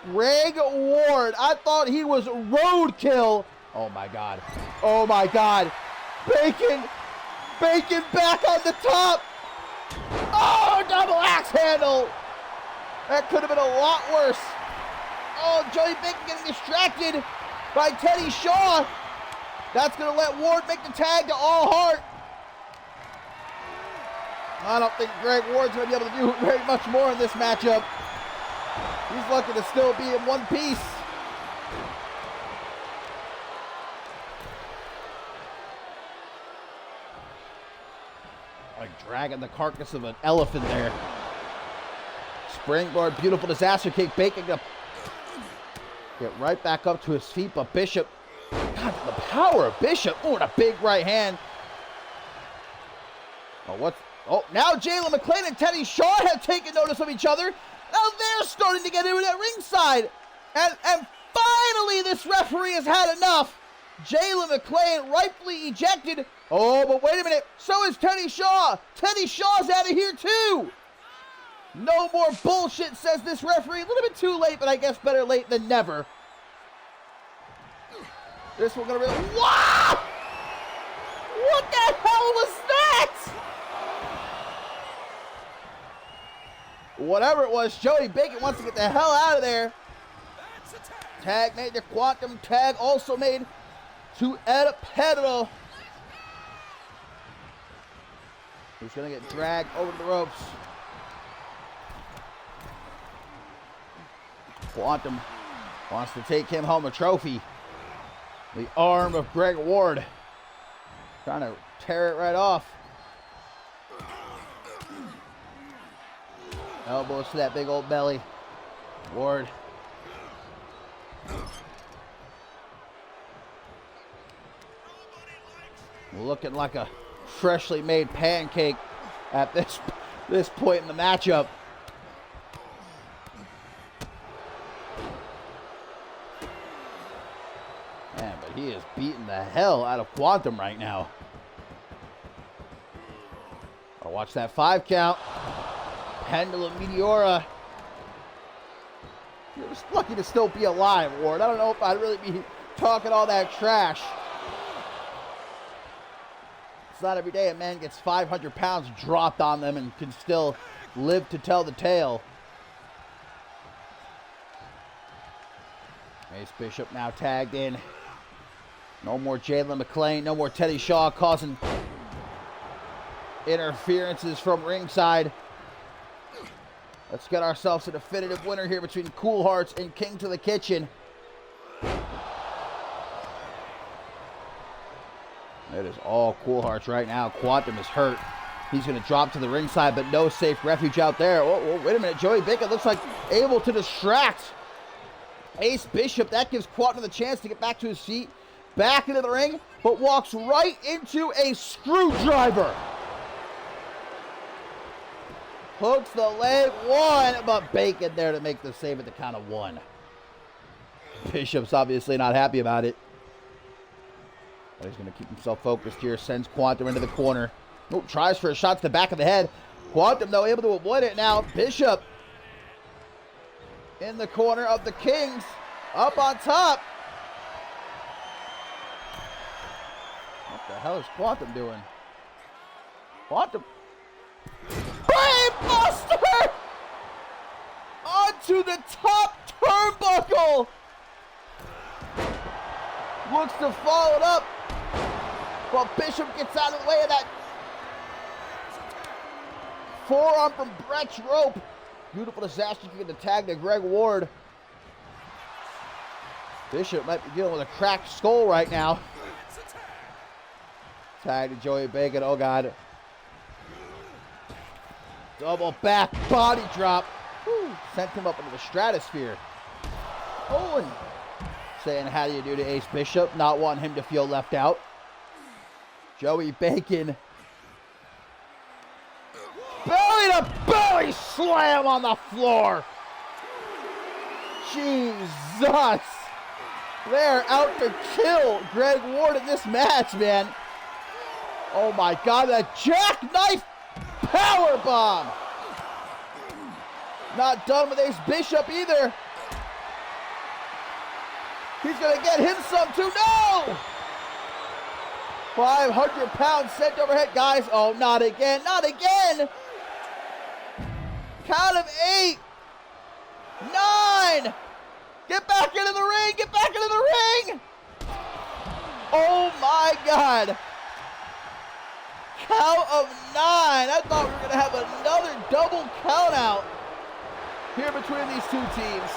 Greg Ward. I thought he was roadkill. Oh my God. Oh my God. Bacon back on the top. Oh, double axe handle. That could have been a lot worse. Oh, Joey Bacon getting distracted by Teddy Shaw. That's going to let Ward make the tag to All Heart. I don't think Greg Ward's going to be able to do very much more in this matchup. He's lucky to still be in one piece. Like dragging the carcass of an elephant there. Springboard, beautiful disaster kick. Bacon up. Get right back up to his feet, but Bishop. God, the power of Bishop. Oh, and a big right hand. Oh, now Jalen McClain and Teddy Shaw have taken notice of each other. Now they're starting to get into that ringside. And finally, this referee has had enough. Jalen McClain rightfully ejected. Oh, but wait a minute. So is Teddy Shaw. Teddy Shaw's out of here too. No more bullshit, says this referee. A little bit too late, but I guess better late than never. This one gonna really... What? What the hell was that? Whatever it was, Joey Bacon wants to get the hell out of there. Tag made to Quantum. Tag also made to Ed Pedro. Who's going to get dragged over the ropes. Quantum wants to take him home a trophy. The arm of Greg Ward. Trying to tear it right off. Elbows to that big old belly. Ward. Looking like a freshly made pancake at this point in the matchup. Man, but he is beating the hell out of Quantum right now. I'll watch that 5 count. Pendulum Meteora. You're just lucky to still be alive, Ward. I don't know if I'd really be talking all that trash. It's not every day a man gets 500 pounds dropped on them and can still live to tell the tale. Ace Bishop now tagged in. No more Jalen McClain. No more Teddy Shaw causing interferences from ringside. Let's get ourselves a definitive winner here between Cool Hearts and King to the Kitchen. It is all Cool Hearts right now. Quantum is hurt. He's going to drop to the ringside, but no safe refuge out there. Oh, wait a minute. Joey Bacon looks like able to distract Ace Bishop. That gives Quantum the chance to get back to his feet, back into the ring, but walks right into a screwdriver. Hooks the leg, 1, but Bacon there to make the save at the count of 1. Bishop's obviously not happy about it. But he's going to keep himself focused here. Sends Quantum into the corner. Oh, tries for a shot to the back of the head. Quantum, though, able to avoid it now. Bishop in the corner of the Kings. Up on top. What the hell is Quantum doing? Quantum. Brainbuster! Onto the top turnbuckle. Looks to follow it up. But Bishop gets out of the way of that forearm from Brett's rope. Beautiful disaster kick the tag to Greg Ward. Bishop might be dealing with a cracked skull right now. Tag to Joey Bacon. Oh, God. Double back body drop. Whew. Sent him up into the stratosphere. Owen saying how do you do to Ace Bishop. Not wanting him to feel left out. Joey Bacon. Belly to belly slam on the floor. Jesus. They're out to kill Greg Ward in this match, man. Oh my God, that jackknife power bomb. Not done with Ace Bishop either. He's gonna get him some too. No! 500 pounds sent overhead, guys. Oh, not again, not again. Count of 8, 9. Get back into the ring, get back into the ring. Oh my God. Count of 9. I thought we were gonna have another double count out here between these two teams.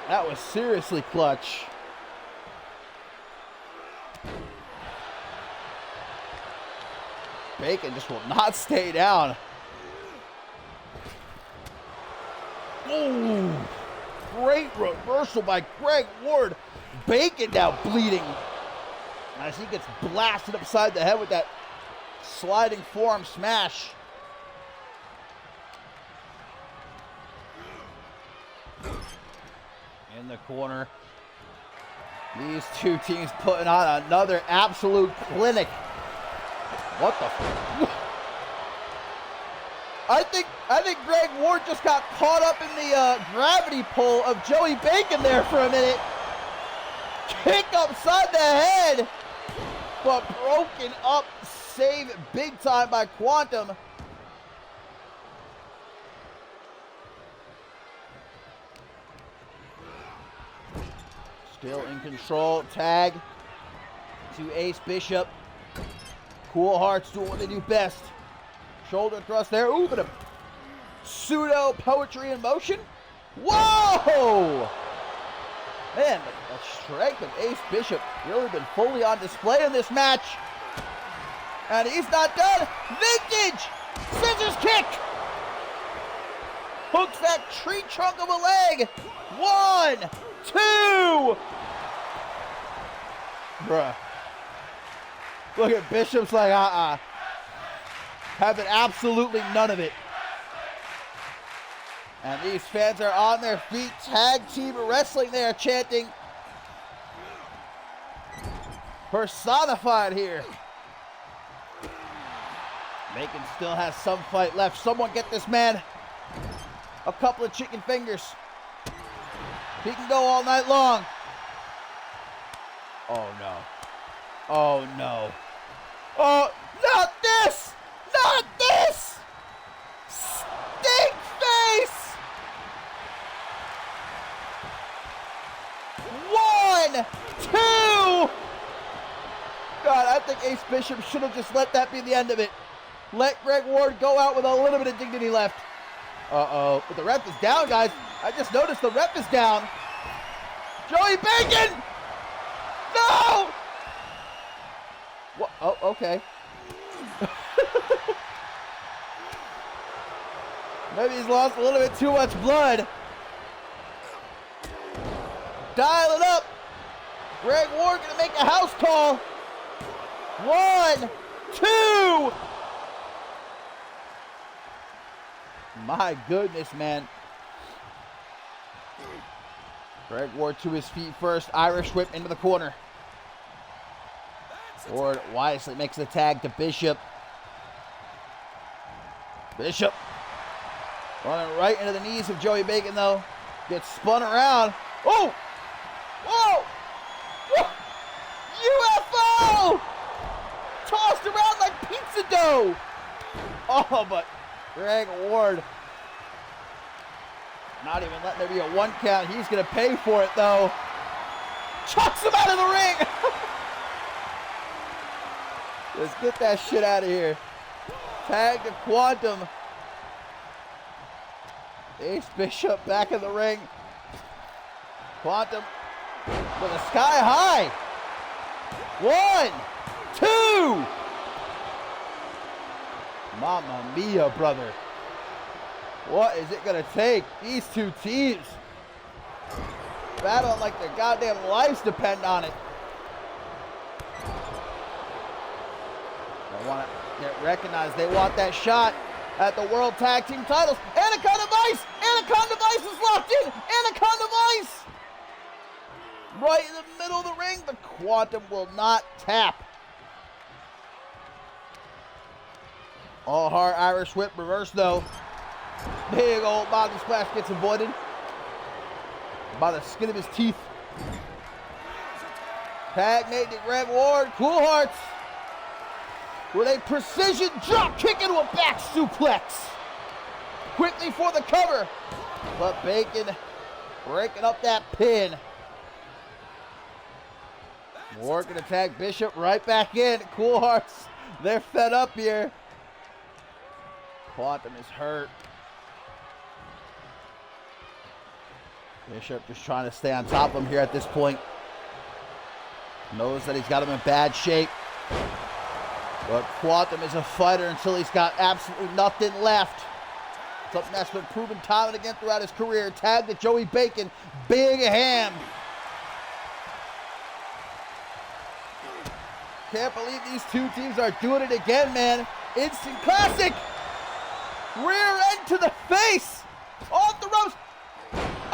That was seriously clutch. Bacon just will not stay down. Ooh, great reversal by Greg Ward. Bacon now bleeding as he gets blasted upside the head with that sliding forearm smash. in the corner. These two teams putting on another absolute clinic. What the I think Greg Ward just got caught up in the gravity pull of Joey Bacon there for a minute. Kick upside the head, but broken up, save big time by Quantum. Still in control, tag to Ace Bishop. Cool Hearts doing what they do best. Shoulder thrust there. Ooh, but a pseudo poetry in motion. Whoa! Man, the strength of Ace Bishop really been fully on display in this match. And he's not done. Vintage! Scissors kick! Hooks that tree trunk of a leg. 1, 2! Bruh. Look at Bishop's like, having absolutely none of it. And these fans are on their feet. Tag team wrestling there, chanting. Personified here. Bacon still has some fight left. Someone get this man a couple of chicken fingers. He can go all night long. Oh no. Oh no. Oh, not this! Not this! Stink face! 1, 2! God, I think Ace Bishop should have just let that be the end of it. Let Greg Ward go out with a little bit of dignity left. Uh-oh. But the ref is down, guys. I just noticed the ref is down. Joey Bacon! No! What? Oh, okay. Maybe he's lost a little bit too much blood. Dial it up. Greg Ward gonna make a house call. 1, 2. My goodness, man. Greg Ward to his feet first. Irish whip into the corner. Ward wisely makes the tag to Bishop. Bishop running right into the knees of Joey Bacon, though. Gets spun around. Oh! Whoa! Whoa! UFO! Tossed around like pizza dough. Oh, but Greg Ward not even letting there be a 1 count. He's going to pay for it, though. Chucks him out of the ring. Let's get that shit out of here. Tag to Quantum. Ace Bishop back in the ring. Quantum with a sky high. 1, 2. Mamma mia, brother. What is it going to take? These two teams battling like their goddamn lives depend on it. They want to get recognized. They want that shot at the World Tag Team titles. Anaconda Vice! Anaconda Vice is locked in! Anaconda Vice! Right in the middle of the ring, but Quantum will not tap. All hard Irish whip reverse, though. Big old body splash gets avoided by the skin of his teeth. Tag made to Greg Ward. Cool Hearts with a precision drop kick into a back suplex. Quickly for the cover, but Bacon breaking up that pin. Ward gonna tag Bishop right back in. Cool Hearts, they're fed up here. Quantum is hurt. Bishop just trying to stay on top of him here at this point. Knows that he's got him in bad shape. But Quantum is a fighter until he's got absolutely nothing left. Something that's been proven time and again throughout his career. Tag to Joey Bacon. Big ham. Can't believe these two teams are doing it again, man. Instant classic. Rear end to the face. Off the ropes.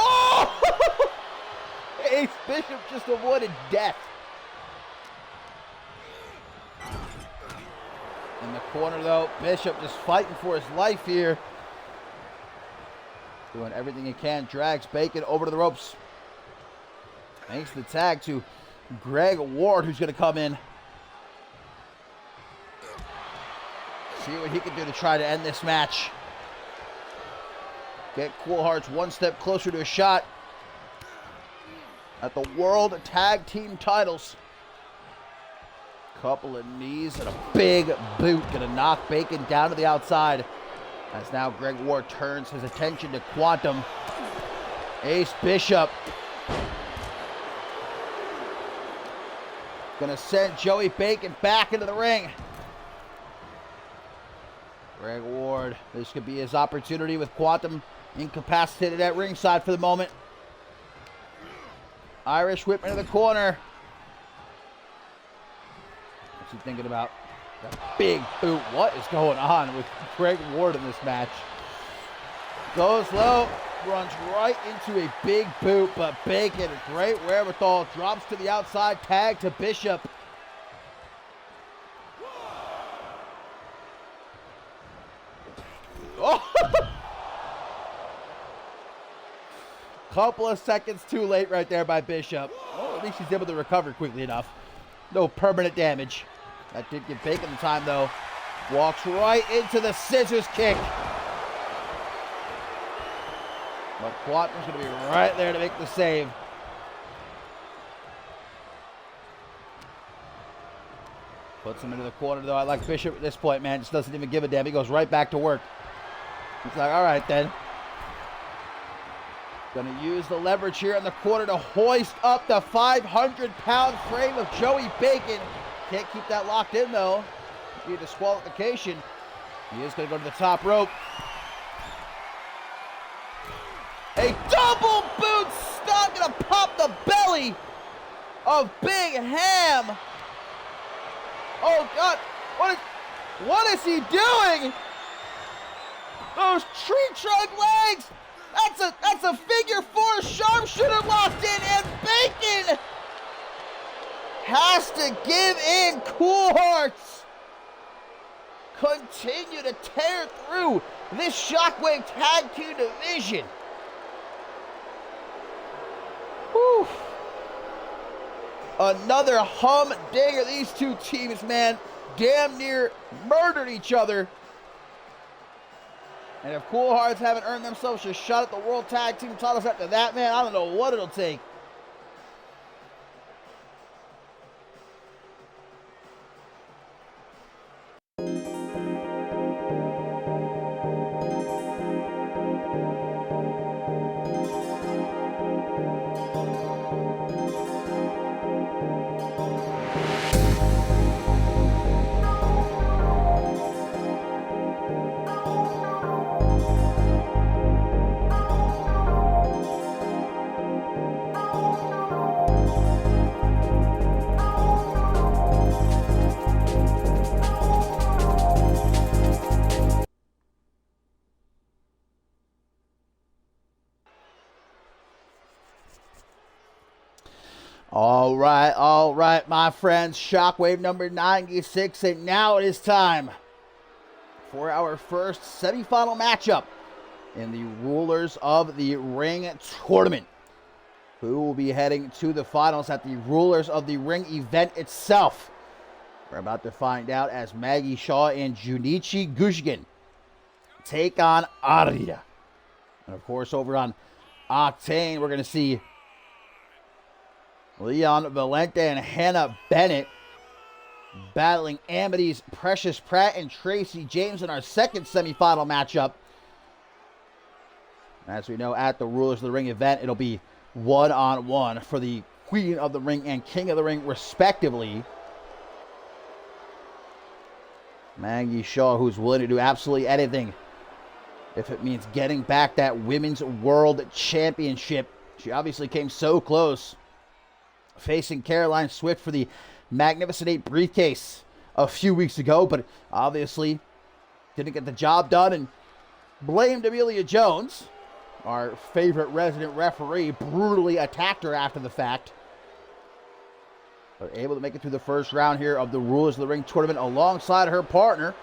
Oh! just avoided death. In the corner, though, Bishop just fighting for his life here. Doing everything he can. Drags Bacon over to the ropes. Makes the tag to Greg Ward, who's going to come in. See what he can do to try to end this match. Get Cool Hearts one step closer to a shot at the World Tag Team titles. Couple of knees and a big boot. Gonna knock Bacon down to the outside. As now Greg Ward turns his attention to Quantum. Ace Bishop. Gonna send Joey Bacon back into the ring. Greg Ward, this could be his opportunity with Quantum incapacitated at ringside for the moment. Irish whip into the corner. What's he thinking about? That big boot. What is going on with Greg Ward in this match? Goes low, runs right into a big boot, but Bacon, great wherewithal, drops to the outside, tag to Bishop. Oh! Couple of seconds too late right there by Bishop. Oh, at least he's able to recover quickly enough. No permanent damage. That did give Bacon the time, though. Walks right into the scissors kick. But Quantum's going to be right there to make the save. Puts him into the corner, though. I like Bishop at this point, man. Just doesn't even give a damn. He goes right back to work. He's like, all right, then. Going to use the leverage here in the corner to hoist up the 500-pound frame of Joey Bacon. Can't keep that locked in, though. Be a disqualification. He is going to go to the top rope. A double boot stop. Going to pop the belly of Big Ham. Oh, God. What is he doing? Those tree trunk legs. That's a figure four sharpshooter locked in, and Bacon has to give in. Cool Hearts continue to tear through this Shockwave Tag Team division. Whew. Another humdinger. These two teams, man, damn near murdered each other. And if Cool Hearts haven't earned themselves a shot at the World Tag Team titles after that, man, I don't know what it'll take. All right, my friends. Shockwave number 96, and now it is time for our first semifinal matchup in the Rulers of the Ring tournament. Who will be heading to the finals at the Rulers of the Ring event itself? We're about to find out as Maggie Shaw and Junichi Gushigin take on Arya. And of course, over on Octane, we're going to see Leon Valente and Hannah Bennett battling Amity's Precious Pratt and Tracy James in our second semifinal matchup. As we know, at the Rulers of the Ring event, it'll be one-on-one for the Queen of the Ring and King of the Ring, respectively. Maggie Shaw, who's willing to do absolutely anything if it means getting back that Women's World Championship. She obviously came so close, facing Caroline Swift for the Magnificent 8 briefcase a few weeks ago, but obviously didn't get the job done and blamed Amelia Jones, our favorite resident referee, brutally attacked her after the fact. but able to make it through the first round here of the Rulers of the Ring tournament alongside her partner,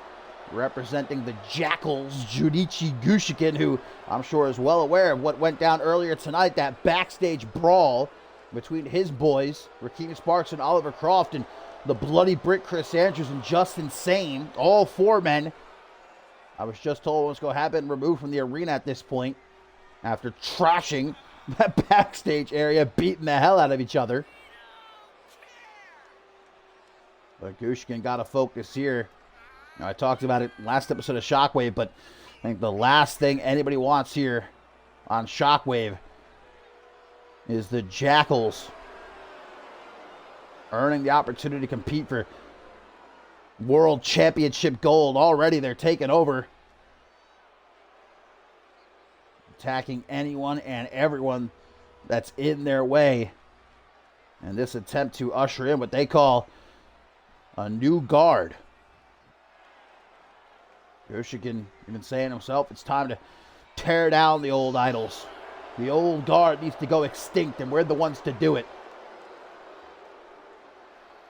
representing the Jackals, Junichi Gushikin, who I'm sure is well aware of what went down earlier tonight, that backstage brawl between his boys, Rakeem Sparks and Oliver Croft, and the Bloody Brick Chris Andrews and Justin Sane, all four men. I was just told what's going to happen, removed from the arena at this point after trashing that backstage area, beating the hell out of each other. But Gushikin got to focus here. I talked about it last episode of Shockwave, but I think the last thing anybody wants here on Shockwave is the Jackals earning the opportunity to compete for World Championship gold. Already they're taking over, attacking anyone and everyone that's in their way. And this attempt to usher in what they call a new guard. Gushikin even saying himself, it's time to tear down the old idols. The old guard needs to go extinct, and we're the ones to do it.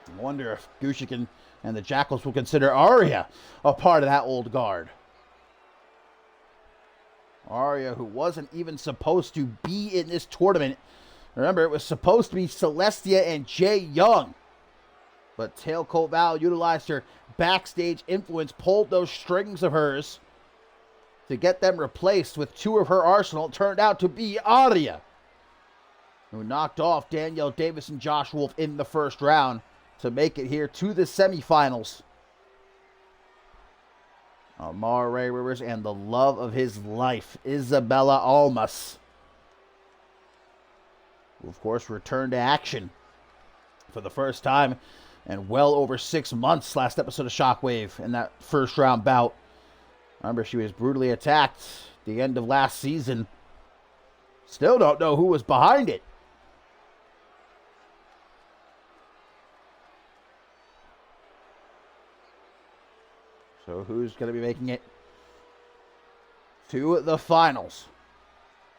I wonder if Gushikin and the Jackals will consider Arya a part of that old guard. Arya, who wasn't even supposed to be in this tournament. Remember, it was supposed to be Celestia and Jay Young. But Tailcoat Val utilized her backstage influence, pulled those strings of hers to get them replaced with two of her arsenal. It turned out to be Arya, who knocked off Danielle Davis and Josh Wolf in the first round to make it here to the semifinals. Amar Ray Rivers and the love of his life, Isabella Almas, who of course returned to action for the first time in well over 6 months. Last episode of Shockwave in that first round bout. Remember, she was brutally attacked at the end of last season. Still don't know who was behind it. So who's going to be making it to the finals?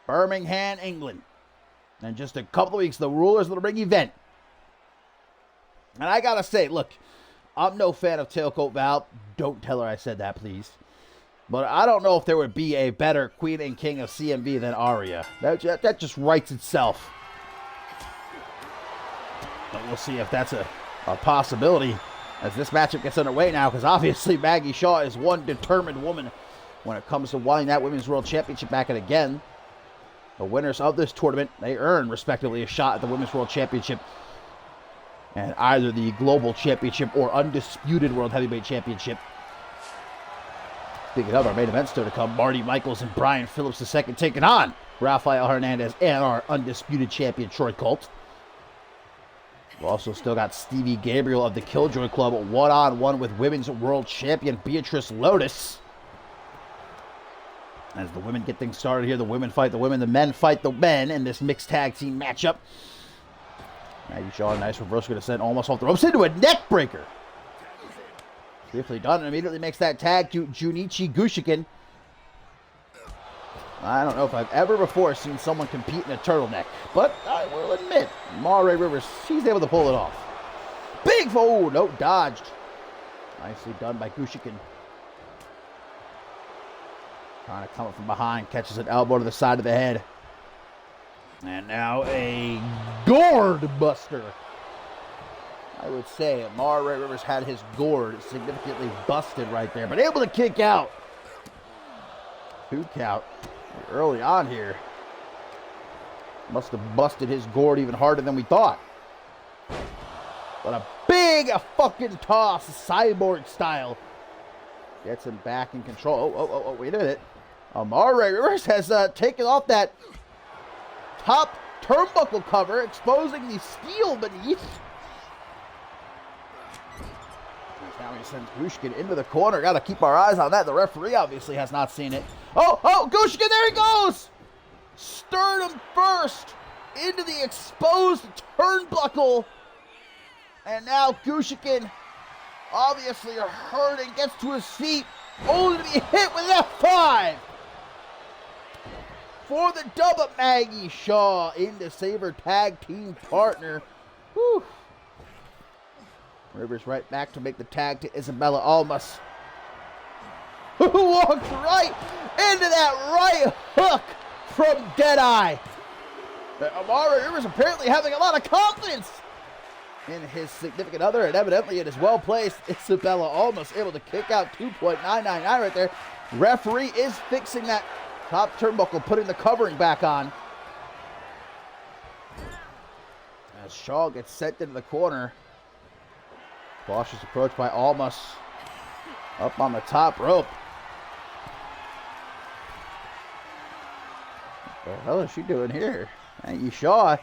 Birmingham, England. In just a couple of weeks, the Rulers of the Ring event. And I got to say, look, I'm no fan of Tailcoat Val. Don't tell her I said that, please. But I don't know if there would be a better Queen and King of CMV than Arya. That just writes itself. But we'll see if that's a possibility as this matchup gets underway now, because obviously Maggie Shaw is one determined woman when it comes to winning that Women's World Championship back at again. The winners of this tournament, they earn, respectively, a shot at the Women's World Championship and either the Global Championship or Undisputed World Heavyweight Championship. Speaking of, our main event still to come, Marty Michaels and Brian Phillips II taking on Rafael Hernandez and our Undisputed Champion, Troy Colt. We've also still got Stevie Gabriel of the Killjoy Club one-on-one with Women's World Champion Beatrice Lotus. As the women get things started here, the women fight the women, the men fight the men in this mixed tag team matchup. Maggie Shaw, nice reversal, going to send almost off the ropes into a neck breaker. Swiftly done, and immediately makes that tag to Junichi Gushikin. I don't know if I've ever before seen someone compete in a turtleneck, but I will admit, Mare Rivers, she's able to pull it off. Big, oh, no, dodged. Nicely done by Gushikin. Trying to come up from behind, catches an elbow to the side of the head. And now a gourd buster. I would say Mare Rivers had his gourd significantly busted right there, but able to kick out. 2 count early on here. Must have busted his gourd even harder than we thought. But a big fucking toss, cyborg style. Gets him back in control. Oh, wait a minute. Mare Rivers has taken off that top turnbuckle cover, exposing the steel beneath. Now he sends Gushikin into the corner. Got to keep our eyes on that. The referee obviously has not seen it. Oh, Gushikin, there he goes! Sternum first into the exposed turnbuckle. And now Gushikin, obviously hurting, gets to his feet, only to be hit with F5. For the dub of Maggie Shaw into Saber tag team partner. Whew. Rivers right back to make the tag to Isabella Almas. Who walked right into that right hook from Deadeye. Amari Rivers apparently having a lot of confidence in his significant other, and evidently it is well placed. Isabella Almas able to kick out 2.999 right there. Referee is fixing that top turnbuckle, putting the covering back on. As Shaw gets sent into the corner. Cautious approach by Almas. Up on the top rope. What the hell is she doing here? Thank you, Shaw.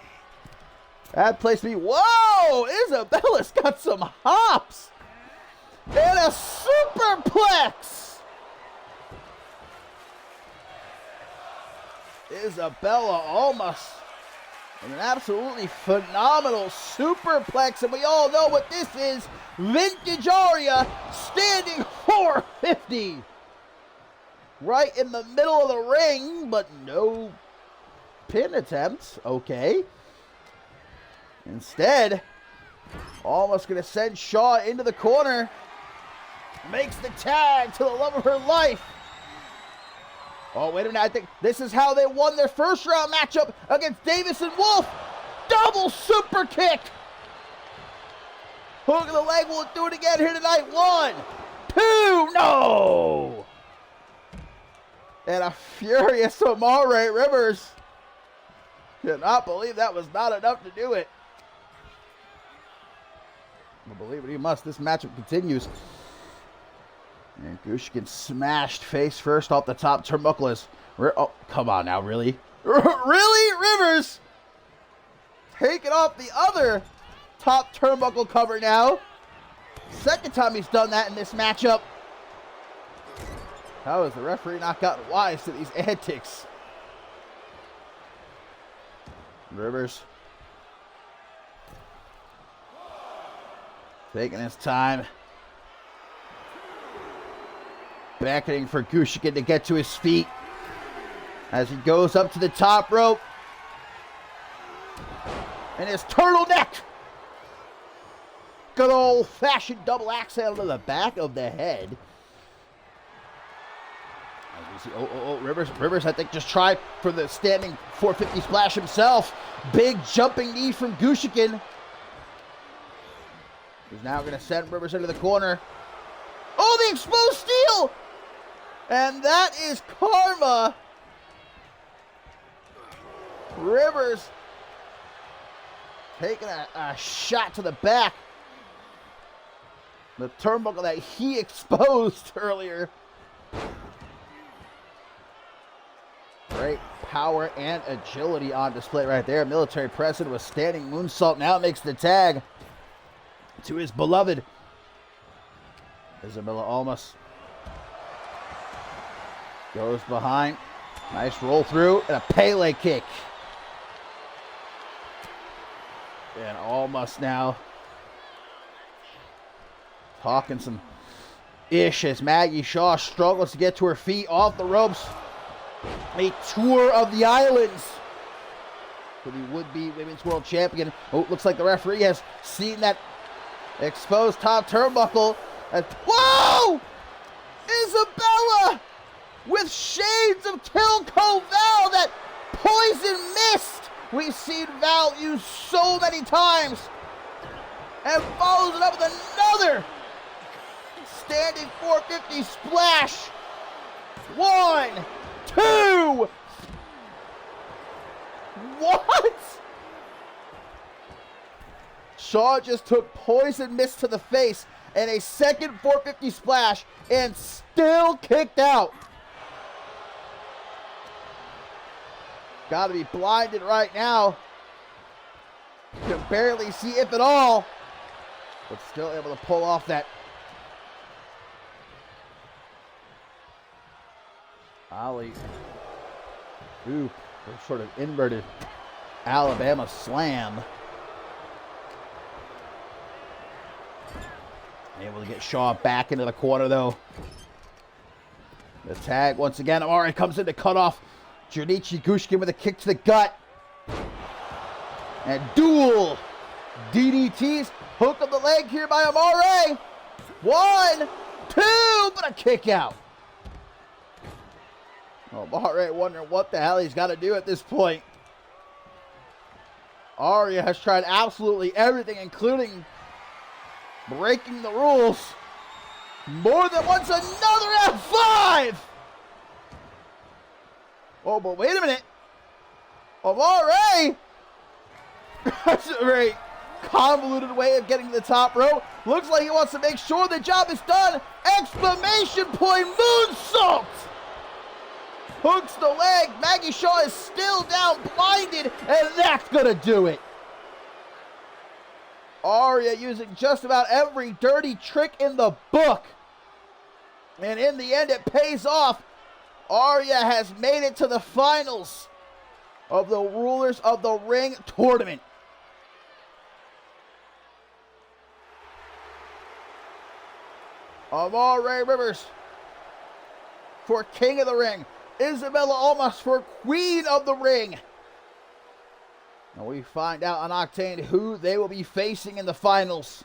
That place to be. Whoa! Isabella's got some hops. And a superplex. Isabella Almas. And an absolutely phenomenal superplex. And we all know what this is. Vintage Aria standing 450. Right in the middle of the ring, but no pin attempt. Okay. Instead, Almost going to send Shaw into the corner. Makes the tag to the love of her life. Oh, wait a minute. I think this is how they won their first round matchup against Davis and Wolf. Double super kick. Hook of the leg. Will do it again here tonight. 1, 2, no. And a furious Amari Rivers. Cannot believe that was not enough to do it. But believe it, he must. This matchup continues. And Gushkin smashed face first off the top turnbuckle. Oh, come on now, really? Really? Rivers taking off the other top turnbuckle cover now. Second time he's done that in this matchup. How has the referee not gotten wise to these antics? Rivers taking his time. Beckoning for Gushkin to get to his feet as he goes up to the top rope. And his turtleneck. Good old-fashioned double axe handle to the back of the head. As we see, Rivers, I think, just tried for the standing 450 splash himself. Big jumping knee from Gushkin. He's now going to send Rivers into the corner. Oh, the exposed steel! And that is karma. Rivers taking a shot to the back. The turnbuckle that he exposed earlier. Great power and agility on display right there. Military President with standing moonsault now makes the tag to his beloved Isabella Almas. Goes behind. Nice roll through and a Pele kick. And Almas now talking some ish as Maggie Shaw struggles to get to her feet off the ropes. A tour of the islands for the would-be Women's World Champion. Oh, looks like the referee has seen that exposed top turnbuckle. Whoa! Isabella with shades of Kilco Val, that poison mist we've seen Val use so many times, and follows it up with another standing 450 splash. 1, 2. What? Shaw just took poison mist to the face and a second 450 splash and still kicked out. Got to be blinded right now. Can barely see, if at all, but still able to pull off that ollie oop, or sort of inverted Alabama slam. Able to get Shaw back into the corner though. The tag once again. Amari comes in to cut off Junichi Gushkin with a kick to the gut. And dual DDTs. Hook of the leg here by Amare. 1, 2, but a kick out. Amare wondering what the hell he's got to do at this point. Arya has tried absolutely everything, including breaking the rules. More than once, another F5! Oh, but wait a minute. Amare! That's a very convoluted way of getting to the top row. Looks like he wants to make sure the job is done. Exclamation point moonsault! Hooks the leg. Maggie Shaw is still down, blinded, and that's gonna do it. Arya using just about every dirty trick in the book. And in the end, it pays off. Arya has made it to the finals of the Rulers of the Ring tournament. Amare Rivers for King of the Ring. Isabella Almas for Queen of the Ring. And we find out on Octane who they will be facing in the finals.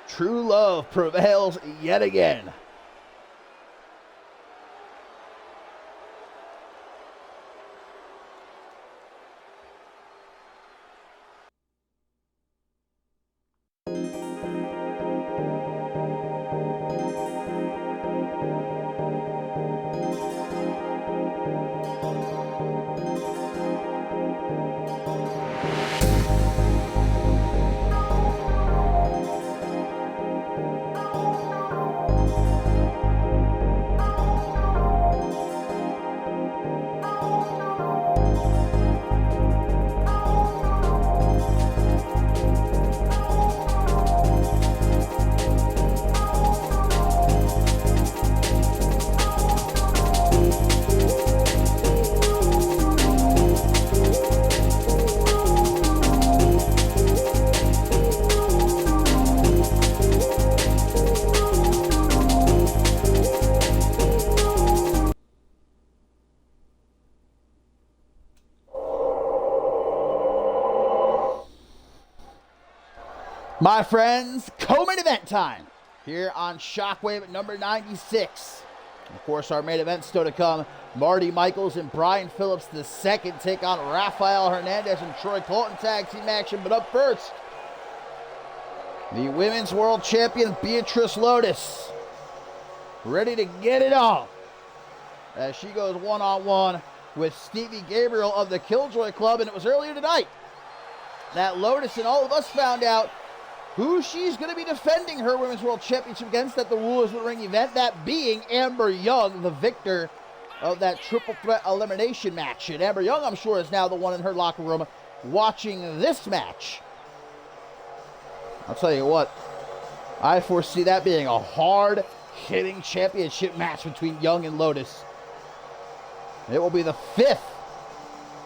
True love prevails yet again. My friends, co-main event time here on Shockwave at number 96. Of course, our main event still to come. Marty Michaels and Brian Phillips II take on Rafael Hernandez and Troy Colton tag team action. But up first, the Women's World Champion Beatrice Lotus, ready to get it on as she goes one-on-one with Stevie Gabriel of the Killjoy Club. And it was earlier tonight that Lotus and all of us found out who she's going to be defending her Women's World Championship against at the Rulers of the Ring event, that being Amber Young, the victor of that triple threat elimination match. And Amber Young, I'm sure, is now the one in her locker room watching this match. I'll tell you what, I foresee that being a hard-hitting championship match between Young and Lotus. It will be the 5th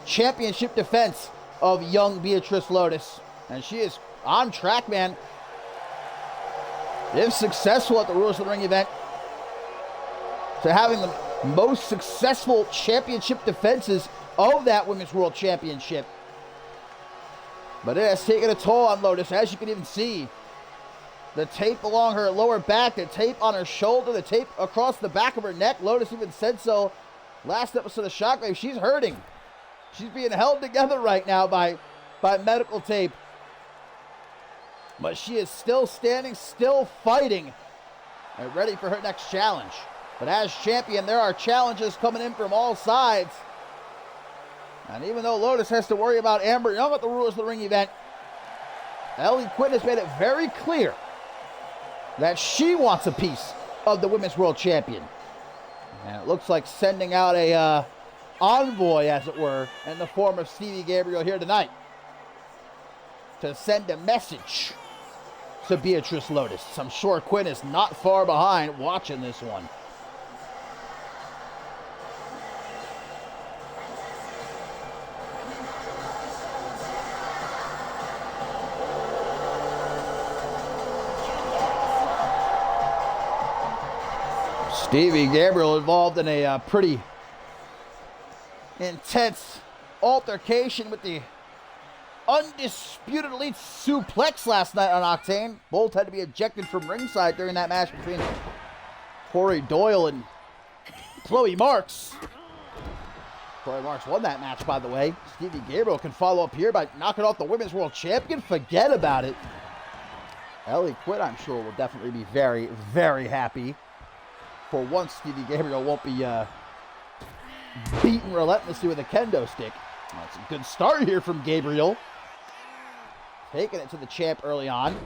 championship defense of young Beatrice Lotus. And she is on track, man. If successful at the Rulers of the Ring event, to having the most successful championship defenses of that Women's World Championship. But it has taken a toll on Lotus, as you can even see. The tape along her lower back, the tape on her shoulder, the tape across the back of her neck. Lotus even said so last episode of Shockwave. She's hurting. She's being held together right now by medical tape. But she is still standing, still fighting, and ready for her next challenge. But as champion, there are challenges coming in from all sides. And even though Lotus has to worry about Amber Young at the Rulers of the Ring event, Ellie Quinn has made it very clear that she wants a piece of the Women's World Champion. And it looks like sending out a envoy, as it were, in the form of Stevie Gabriel here tonight to send a message to Beatrice Lotus. I'm sure Quinn is not far behind watching this one. Stevie Gabriel involved in a pretty intense altercation with the undisputed elite suplex last night on Octane. Both had to be ejected from ringside during that match between Corey Doyle and Chloe Marks. Chloe Marks won that match, by the way. Stevie Gabriel can follow up here by knocking off the Women's World Champion. Forget about it. Ellie Quinn, I'm sure, will definitely be very, very happy. For once, Stevie Gabriel won't be beaten relentlessly with a kendo stick. That's a good start here from Gabriel. Taking it to the champ early on.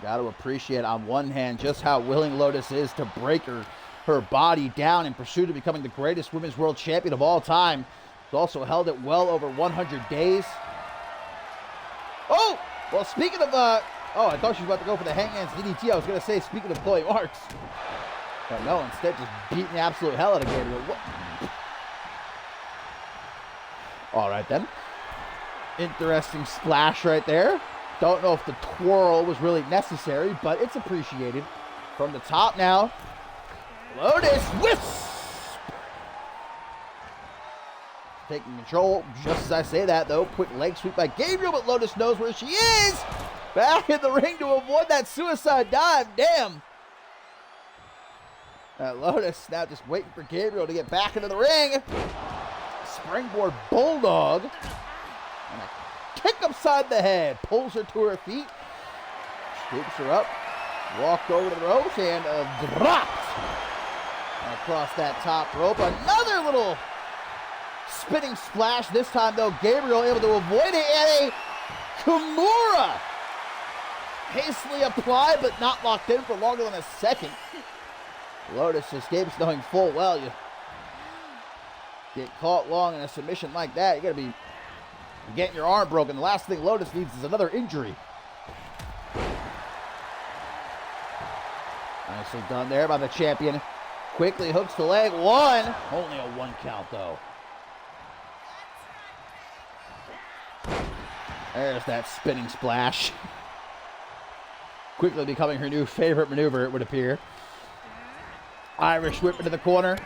Got to appreciate, on one hand, just how willing Lotus is to break her body down in pursuit of becoming the greatest women's world champion of all time. She's also held it well over 100 days. Oh! Well, speaking of, oh, I thought she was about to go for the Hangman's DDT. I was going to say, speaking of Chloe Marks. But no, instead just beating the absolute hell out of Gabriel. What? All right, then. Interesting splash right there. Don't know if the twirl was really necessary, but it's appreciated. From the top now. Lotus Wisp! Taking control. Just as I say that, though. Quick leg sweep by Gabriel, but Lotus knows where she is. Back in the ring to avoid that suicide dive. Damn. Lotus now just waiting for Gabriel to get back into the ring. Springboard Bulldog. And a kick upside the head. Pulls her to her feet. Scoops her up. Walked over to the ropes and dropped. And across that top rope. Another little spinning splash. This time, though, Gabriel able to avoid it. And a Kimura. Hastily applied, but not locked in for longer than a second. Lotus escapes, knowing full well you get caught long in a submission like that, you gotta be getting your arm broken. The last thing Lotus needs is another injury. Nicely done there by the champion. Quickly hooks the leg. One. Only a 1 count, though. There's that spinning splash. Quickly becoming her new favorite maneuver, it would appear. Irish whip into the corner.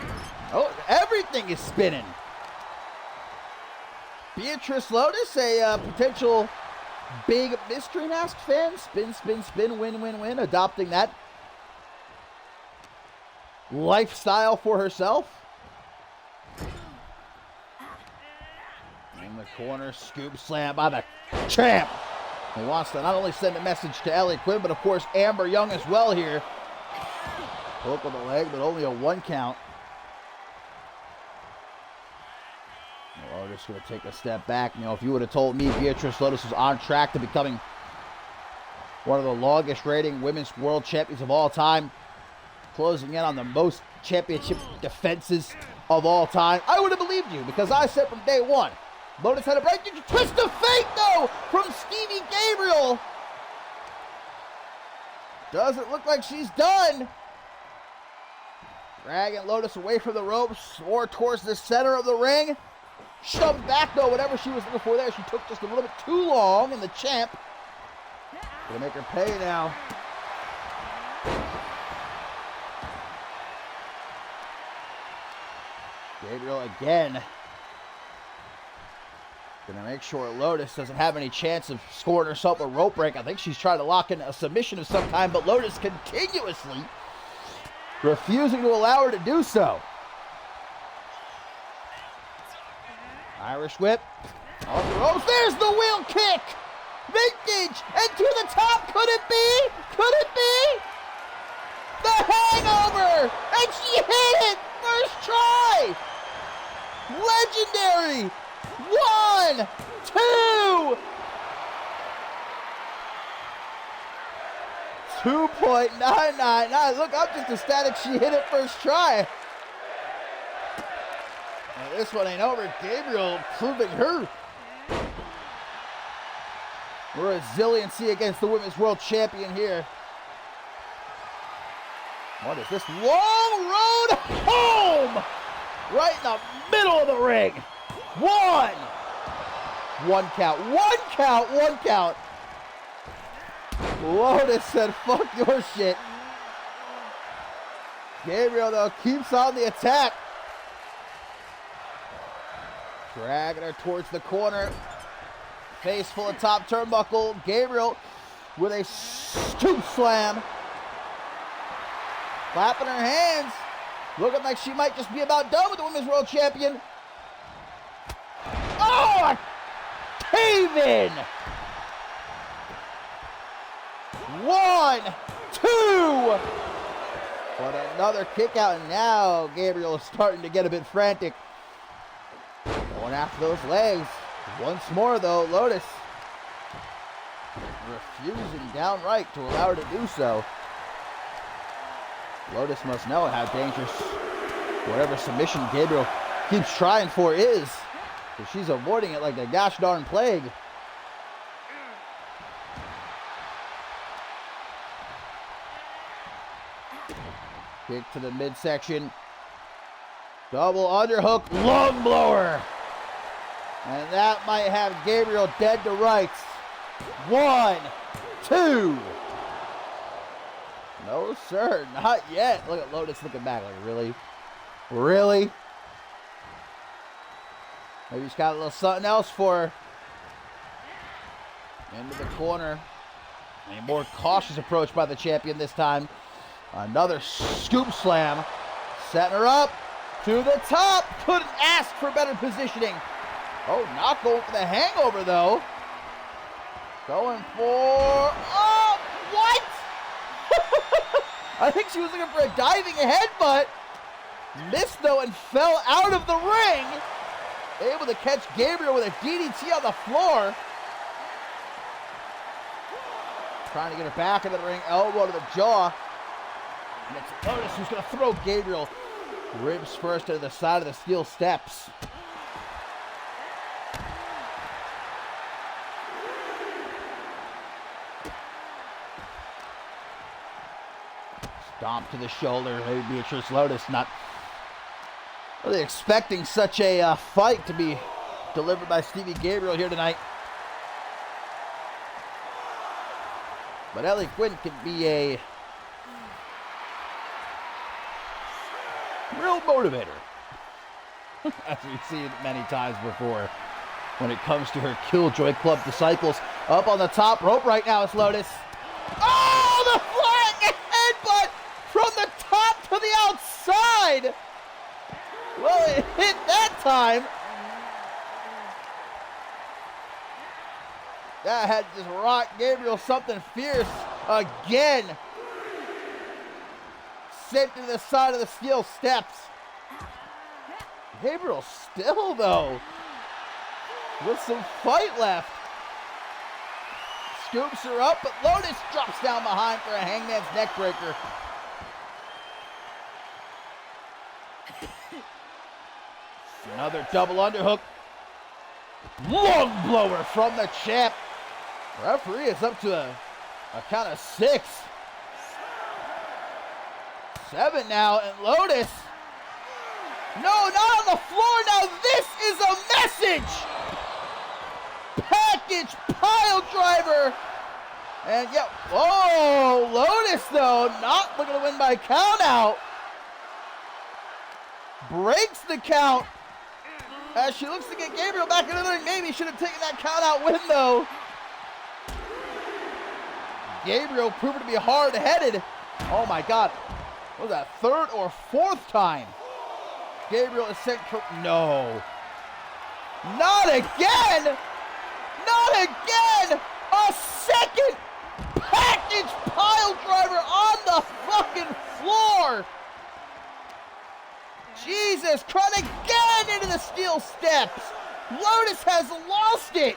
Oh, everything is spinning. Beatrice Lotus, a potential big Mystery Mask fan. Spin, spin, spin, win, win, win. Adopting that lifestyle for herself. In the corner, scoop slam by the champ. He wants to not only send a message to Ellie Quinn, but of course Amber Young as well here. Poke on the leg, but only a 1 count. Lotus going to take a step back. You know, if you would have told me Beatrice Lotus was on track to becoming one of the longest rating women's world champions of all time, closing in on the most championship defenses of all time, I would have believed you, because I said from day one, Lotus had a breakthrough twist of fate, though, from Stevie Gabriel. Doesn't look like she's done. Dragging Lotus away from the ropes or towards the center of the ring. Shoved back, though, whatever she was looking for there. She took just a little bit too long, and the champ gonna make her pay now. Gabriel again. Gonna make sure Lotus doesn't have any chance of scoring herself a rope break. I think she's trying to lock in a submission of some kind, but Lotus continuously refusing to allow her to do so. Irish whip. Off the ropes. There's the wheel kick. Vintage. And to the top. Could it be? Could it be? The hangover. And she hit it. First try. Legendary. 1, 2. 2.999. Look, I'm just ecstatic she hit it first try. Now, this one ain't over. Gabriel proving her resiliency against the women's world champion here. What is this? Long road home! Right in the middle of the ring. 1 count. 1 count. 1 count. Lotus said, fuck your shit. Gabriel, though, keeps on the attack. Dragging her towards the corner. Face full of top turnbuckle. Gabriel with a scoop slam. Clapping her hands. Looking like she might just be about done with the Women's World Champion. Oh, a cave-in. 1, 2. But another kick out, and now Gabriel is starting to get a bit frantic. Going after those legs. Once more, though, Lotus refusing downright to allow her to do so. Lotus must know how dangerous whatever submission Gabriel keeps trying for is. Because she's avoiding it like the gosh darn plague. Kick to the midsection. Double underhook, lung blower. And that might have Gabriel dead to rights. 1, 2. No, sir, not yet. Look at Lotus looking back like, really? Really? Maybe he's got a little something else for her. Into the corner. A more cautious approach by the champion this time. Another scoop slam. Setting her up to the top. Couldn't ask for better positioning. Oh, not going for the hangover, though. Going for... Oh, what? I think she was looking for a diving headbutt. Missed, though, and fell out of the ring. Able to catch Gabriel with a DDT on the floor. Trying to get her back into the ring. Elbow to the jaw. And it's Lotus who's going to throw Gabriel ribs first to the side of the steel steps. Stomp to the shoulder. Hey, Beatrice Lotus not really expecting such a fight to be delivered by Stevie Gabriel here tonight. But Ellie Quinn can be a real motivator. As we've seen many times before when it comes to her Killjoy Club disciples. Up on the top rope right now is Lotus. Oh, the flying headbutt from the top to the outside. Well, it hit that time. That had just rocked Gabriel something fierce again. Sent to the side of the steel steps. Gabriel still, though, with some fight left. Scoops her up, but Lotus drops down behind for a hangman's neck breaker. Another double underhook. Lung blower from the champ. Referee is up to a count of 6. 7 now, and Lotus. No, not on the floor. Now this is a message. Package pile driver. And yeah, oh, Lotus though, not looking to win by count out. Breaks the count. As she looks to get Gabriel back into the ring. Maybe should have taken that count out win though. Gabriel proven to be hard-headed. Oh my God. What was that, 3rd or 4th time? Gabriel is sent. No. Not again! Not again! A second package pile driver on the fucking floor! Jesus, trying again into the steel steps! Lotus has lost it!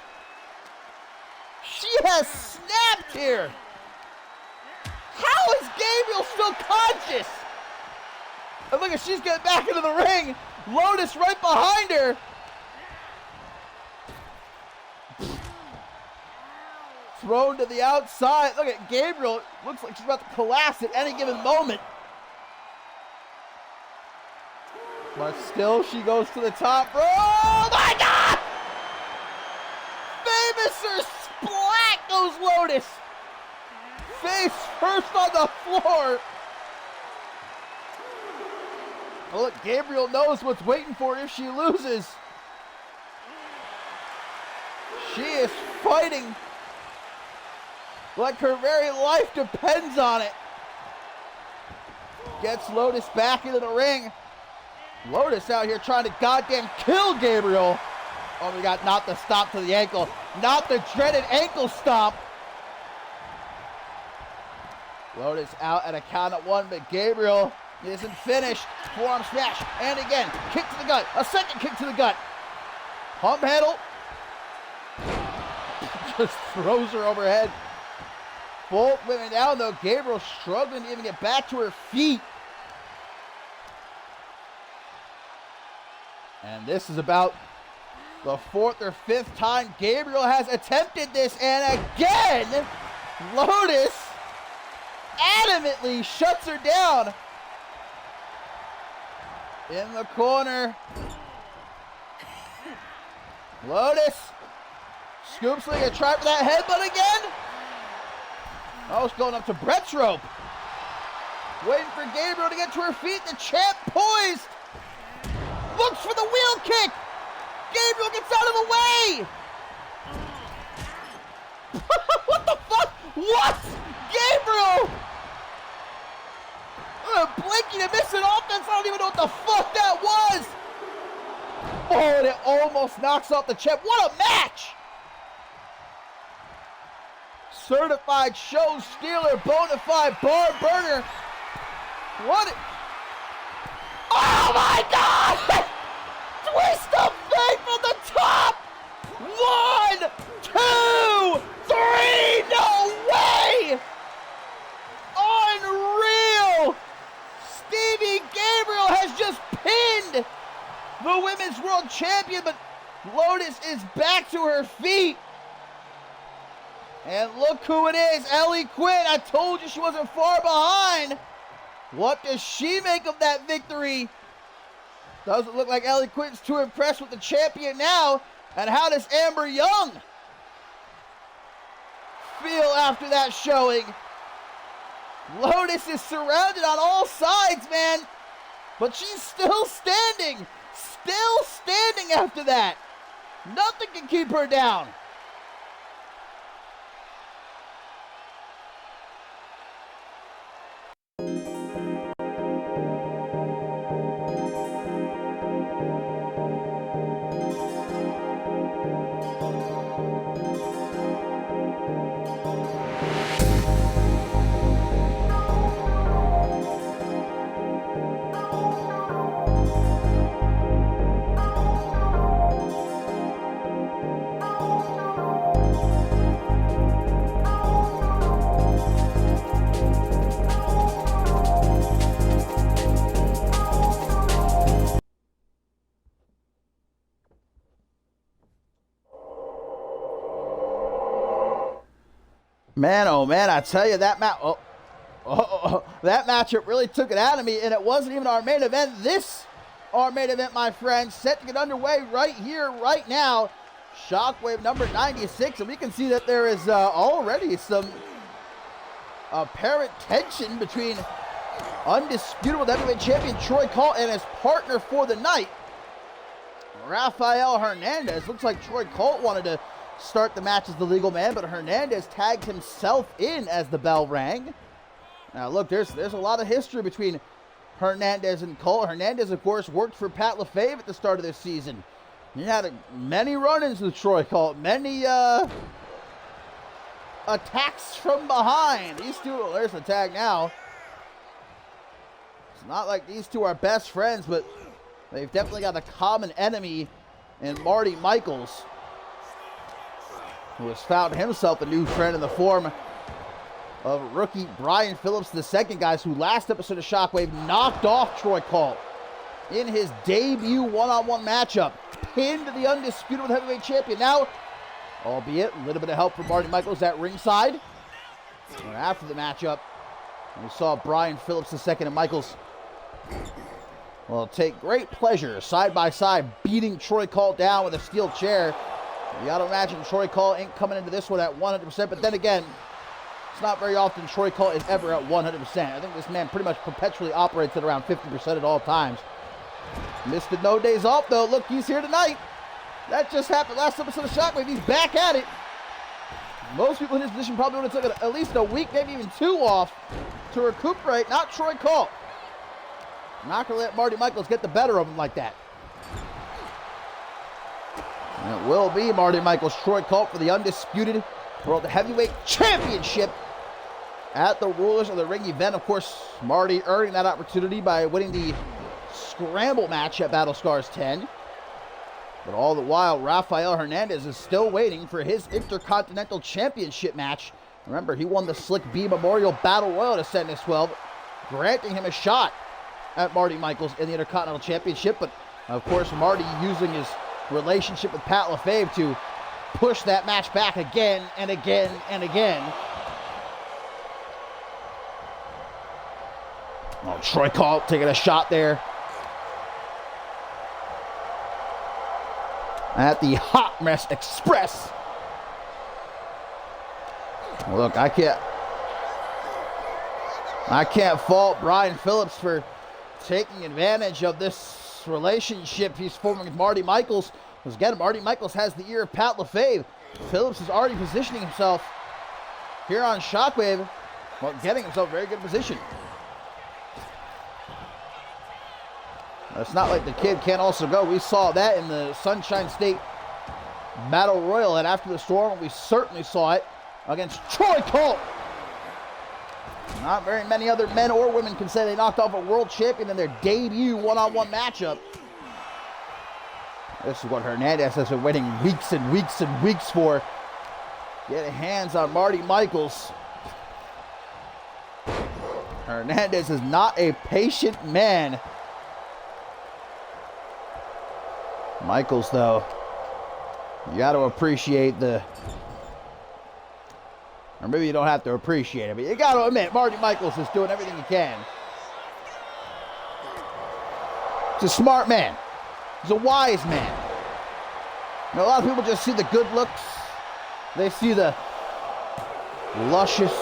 She has snapped here! How is Gabriel still conscious? And look, she's getting back into the ring. Lotus right behind her. Thrown to the outside. Look at Gabriel. Looks like she's about to collapse at any given moment. But still, she goes to the top. Oh my God! Famouser splat goes Lotus. Face first on the floor. Look, Gabriel knows what's waiting for her if she loses. She is fighting like her very life depends on it. Gets Lotus back into the ring. Lotus out here trying to goddamn kill Gabriel. Oh, we got not the stomp to the ankle. Not the dreaded ankle stomp. Lotus out at a count of one, but Gabriel isn't finished. Forearm smash, and again, kick to the gut. A second kick to the gut. Pump handle. Just throws her overhead. Both women down, though. Gabriel struggling to even get back to her feet. And this is about the fourth or fifth time Gabriel has attempted this, and again, Lotus adamantly shuts her down. In the corner, Lotus scoops like a try for that headbutt again. Oh, it's going up to Brett's rope. Waiting for Gabriel to get to her feet. The champ poised. Looks for the wheel kick. Gabriel gets out of the way. What the fuck? What? Gabriel! Blinking and missing offense. I don't even know what the fuck that was. Oh, and it almost knocks off the champ. What a match! Certified show stealer, bona fide bar burner. What? Oh my God! Twist of fate from the top. 1, 2, 3. No way! Unreal! Stevie Gabriel has just pinned the Women's World Champion, but Lotus is back to her feet. And look who it is, Ellie Quinn. I told you she wasn't far behind. What does she make of that victory? Doesn't look like Ellie Quinn's too impressed with the champion now. And how does Amber Young feel after that showing? Lotus is surrounded on all sides, man. But she's still standing. Still standing after that. Nothing can keep her down. Man, oh man, I tell you, that that matchup really took it out of me, and it wasn't even our main event. This, our main event, my friends, set to get underway right here, right now. Shockwave number 96, and we can see that there is already some apparent tension between undisputed heavyweight champion Troy Colt and his partner for the night, Rafael Hernandez. Looks like Troy Colt wanted to start the match as the legal man, but Hernandez tagged himself in as the bell rang. Now look, there's a lot of history between Hernandez and Colt. Hernandez, of course, worked for Pat LaFave at the start of this season. He had many run-ins with Troy Colt, many attacks from behind. These two, well, there's the tag now. It's not like these two are best friends, but they've definitely got a common enemy in Marty Michaels, who has found himself a new friend in the form of rookie Brian Phillips II, guys, who last episode of Shockwave knocked off Troy Colt in his debut one-on-one matchup, pinned the undisputed heavyweight champion. Now, albeit a little bit of help from Marty Michaels at ringside. And after the matchup, we saw Brian Phillips II and Michaels will take great pleasure side by side beating Troy Colt down with a steel chair. You gotta imagine Troy Colt ain't coming into this one at 100%, but then again, it's not very often Troy Colt is ever at 100%. I think this man pretty much perpetually operates at around 50% at all times. Missed the no days off, though. Look, he's here tonight. That just happened last episode of Shockwave. He's back at it. Most people in his position probably would have taken at least a week, maybe even 2 off to recuperate. Not Troy Colt. Not going to let Marty Michaels get the better of him like that. And it will be Marty Michaels, Troy Colt for the undisputed World Heavyweight Championship at the Rulers of the Ring event. Of course, Marty earning that opportunity by winning the scramble match at Battle Scars 10. But all the while, Rafael Hernandez is still waiting for his Intercontinental Championship match. Remember, he won the Slick B Memorial Battle Royal to Sadness 12, granting him a shot at Marty Michaels in the Intercontinental Championship. But, of course, Marty using his relationship with Pat LaFave to push that match back again and again and again. Oh, Troy Colt taking a shot there at the Hot Mess Express. Look, I can't fault Brian Phillips for taking advantage of this relationship he's forming with Marty Michaels. Because again, Marty Michaels has the ear of Pat LaFave. Phillips is already positioning himself here on Shockwave, well, getting himself a very good position. It's not like the kid can't also go. We saw that in the Sunshine State Battle Royal, and after the storm, we certainly saw it against Troy Colt. Not very many other men or women can say they knocked off a world champion in their debut one-on-one matchup. This is what Hernandez has been waiting weeks and weeks and weeks for. Getting hands on Marty Michaels. Hernandez is not a patient man. Michaels, though, you got to appreciate the... Or maybe you don't have to appreciate it, but you got to admit, Marty Michaels is doing everything he can. He's a smart man. He's a wise man. You know, a lot of people just see the good looks. They see the luscious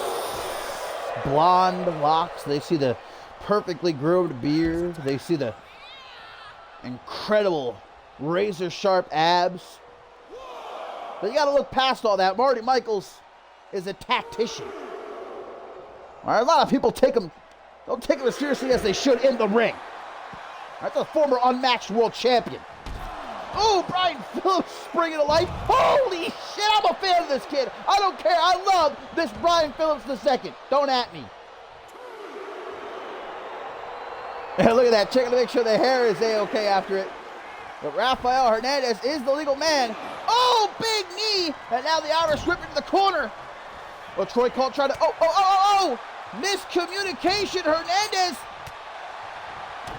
blonde locks. They see the perfectly groomed beard. They see the incredible razor sharp abs. But you got to look past all that. Marty Michaels is a tactician. All right, a lot of people don't take him as seriously as they should in the ring. That's a former unmatched world champion. Oh, Brian Phillips springing to life. Holy shit, I'm a fan of this kid. I don't care. I love this Brian Phillips II. Don't at me. And look at that. Checking to make sure the hair is A-okay after it. But Rafael Hernandez is the legal man. Oh, big knee. And now the Irish whip into the corner. Well, Troy Colt trying to... Oh! Miscommunication. Hernandez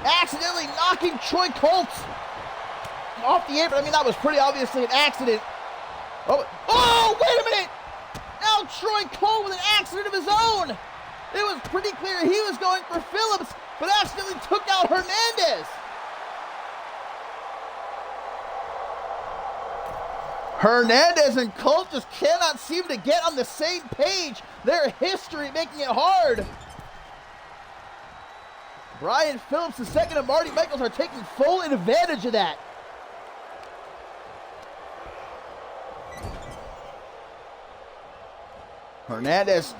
accidentally knocking Troy Colt off the apron. I mean, that was pretty obviously an accident. Oh, wait a minute. Now Troy Colt with an accident of his own. It was pretty clear he was going for Phillips, but accidentally took out Hernandez. Hernandez and Colt just cannot seem to get on the same page. Their history making it hard. Brian Phillips II and Marty Michaels are taking full advantage of that. Hernandez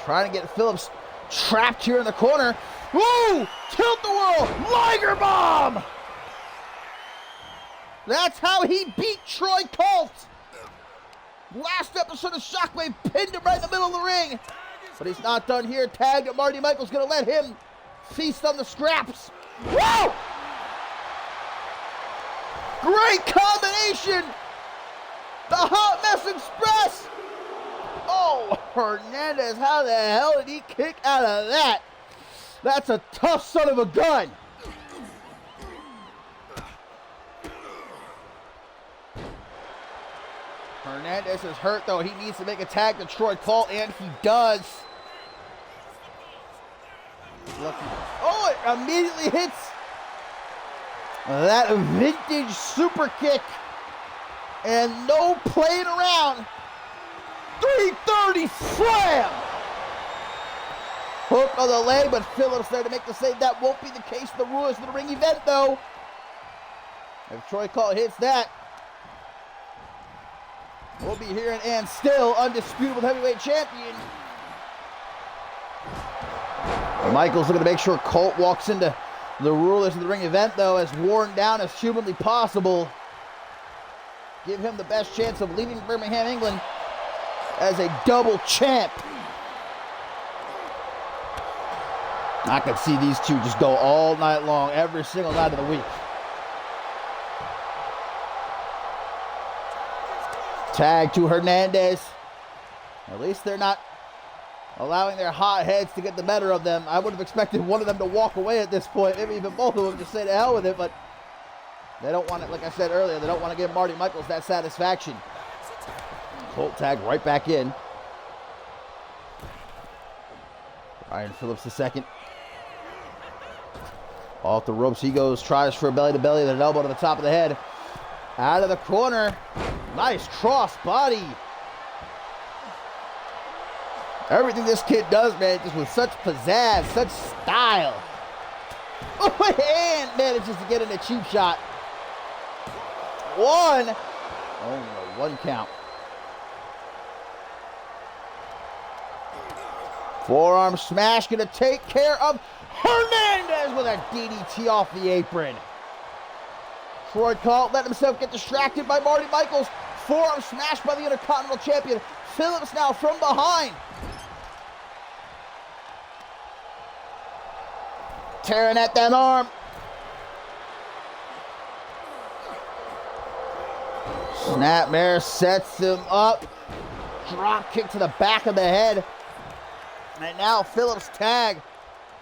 trying to get Phillips trapped here in the corner. Woo! Tilt-a-whirl! Liger bomb! That's how he beat Troy Colt. Last episode of Shockwave pinned him right in the middle of the ring. But he's not done here. Tagged at Marty Michaels, going to let him feast on the scraps. Whoa! Great combination. The Hot Mess Express. Oh, Hernandez, how the hell did he kick out of that? That's a tough son of a gun. Hernandez is hurt, though. He needs to make a tag to Troy Colt, and he does. Oh, it immediately hits that vintage super kick. And no playing around. 330 slam. Hook on the leg, but Phillips there to make the save. That won't be the case in the Rulers of the Ring event, though. If Troy Colt hits that, we'll be hearing and still undisputed heavyweight champion. Michaels looking to make sure Colt walks into the Rulers of the Ring event, though, as worn down as humanly possible. Give him the best chance of leaving Birmingham, England as a double champ. I could see these two just go all night long, every single night of the week. Tag to Hernandez. At least they're not allowing their hot heads to get the better of them. I would have expected one of them to walk away at this point, maybe even both of them, just say to hell with it, but they don't want it, like I said earlier, they don't want to give Marty Michaels that satisfaction. Colt tag right back in. Brian Phillips the second. Off the ropes he goes, tries for a belly-to-belly, then an elbow to the top of the head. Out of the corner. Nice cross body. Everything this kid does, man, just with such pizzazz, such style. Oh, and manages to get in a cheap shot. One. Oh, no, one count. Forearm smash, gonna take care of Hernandez with a DDT off the apron. Troy Colt let himself get distracted by Marty Michaels. Forearm smash by the Intercontinental Champion. Phillips now from behind. Tearing at that arm. Snapmare sets him up. Drop kick to the back of the head. And now Phillips tag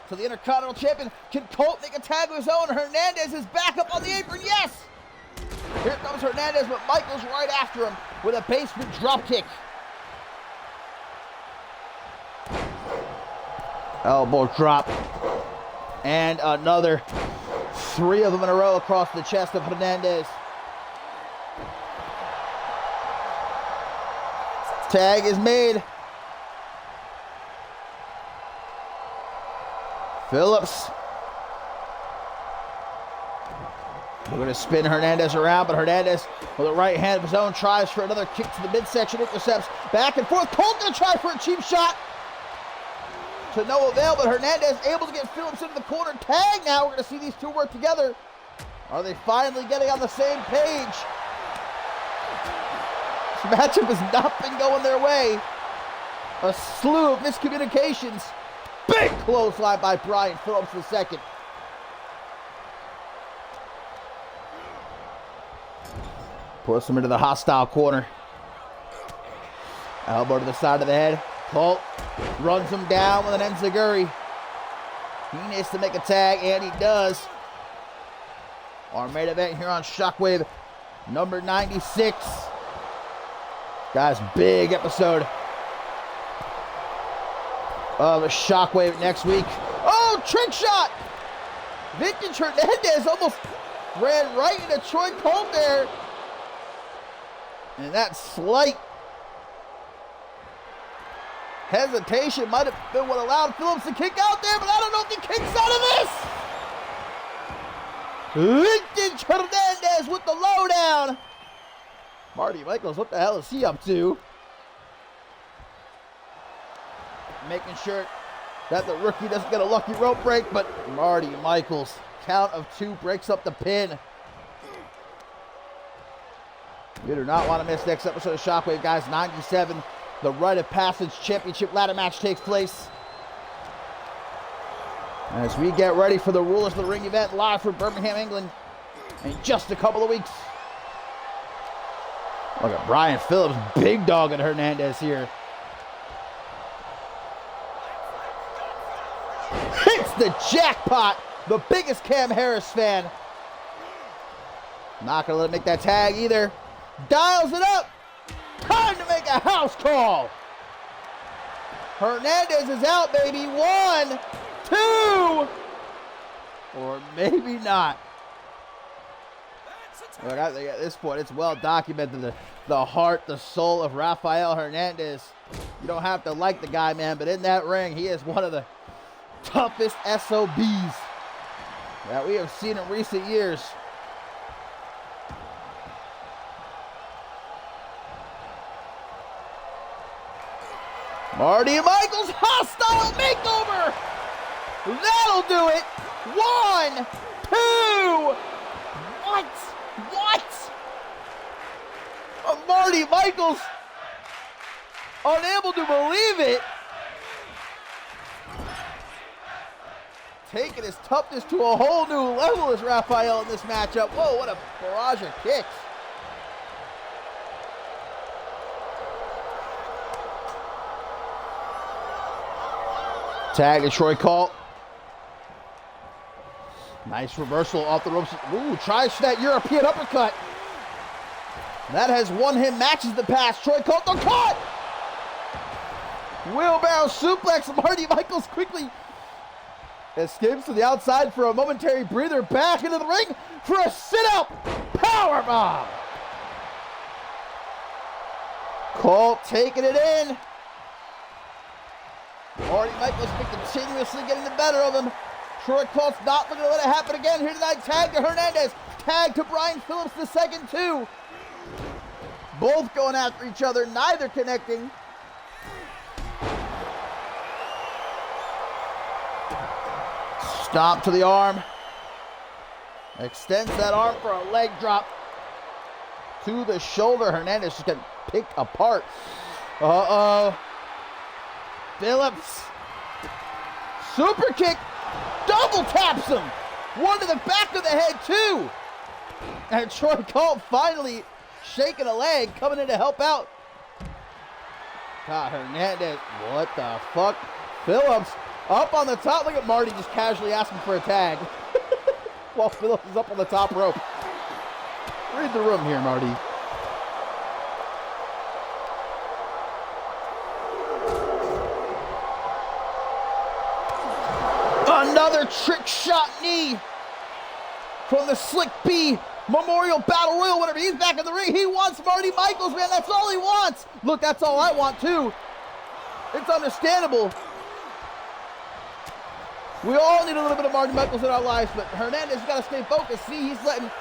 to the Intercontinental Champion. Can Colt make a tag of his own? Hernandez is back up on the apron. Yes! Here comes Hernandez, but Michaels right after him with a basement drop kick. Elbow drop. And another. 3 of them in a row across the chest of Hernandez. Tag is made. Phillips. We're going to spin Hernandez around, but Hernandez with a right hand of his own tries for another kick to the midsection, intercepts back and forth. Colt going to try for a cheap shot. To no avail, but Hernandez able to get Phillips into the corner. Tag now. We're going to see these two work together. Are they finally getting on the same page? This matchup has not been going their way. A slew of miscommunications. Big clothesline by Brian Phillips II. Puts him into the hostile corner. Elbow to the side of the head. Colt runs him down with an enziguri. He needs to make a tag, and he does. Our main event here on Shockwave, number 96. Guys, big episode of Shockwave next week. Oh, trick shot! Vintage Hernandez almost ran right into Troy Colt there. And that slight hesitation might have been what allowed Phillips to kick out there, but I don't know if he kicks out of this. Vintage Hernandez with the lowdown. Marty Michaels, what the hell is he up to? Making sure that the rookie doesn't get a lucky rope break, but Marty Michaels, count of 2, breaks up the pin. You do not want to miss next episode of Shockwave, guys. 97, the Rite of Passage Championship ladder match takes place. As we get ready for the Rulers of the Ring event live from Birmingham, England in just a couple of weeks. Look at Brian Phillips, big dog at Hernandez here. Hits the jackpot, the biggest Cam Harris fan. Not gonna let him make that tag either. Dials it up. Time to make a house call. Hernandez is out, baby. 1, 2. Or maybe not. Look, I think at this point, it's well documented the heart, the soul of Rafael Hernandez. You don't have to like the guy, man, but in that ring, he is one of the toughest SOBs that we have seen in recent years. Marty Michaels, hostile makeover. That'll do it. 1, 2. What? Marty Michaels, unable to believe it. Taking his toughness to a whole new level is Raphael in this matchup. Whoa, what a barrage of kicks. Tag to Troy Colt. Nice reversal off the ropes. Ooh, tries for that European uppercut. That has won him matches in the past. Troy Colt, the cut! Wheelbarrow suplex. Marty Michaels quickly escapes to the outside for a momentary breather. Back into the ring for a sit-out powerbomb. Colt taking it in. Marty Michaels been continuously getting the better of him. Troy Colt's not looking to let it happen again here tonight. Tag to Hernandez. Tag to Brian Phillips the second too. Both going after each other, neither connecting. Stomp to the arm. Extends that arm for a leg drop to the shoulder. Hernandez just got picked apart. Uh-oh. Phillips. Super kick. Double taps him. One to the back of the head, too. And Troy Colt finally shaking a leg, coming in to help out. God, Hernandez. What the fuck? Phillips up on the top. Look at Marty just casually asking for a tag. While Phillips is up on the top rope. Read the room here, Marty. Another trick shot knee from the Slick B Memorial Battle Royal winner. He's back in the ring. He wants Marty Michaels, man. That's all he wants. Look, that's all I want, too. It's understandable. We all need a little bit of Marty Michaels in our lives, but Hernandez has got to stay focused. See, he's letting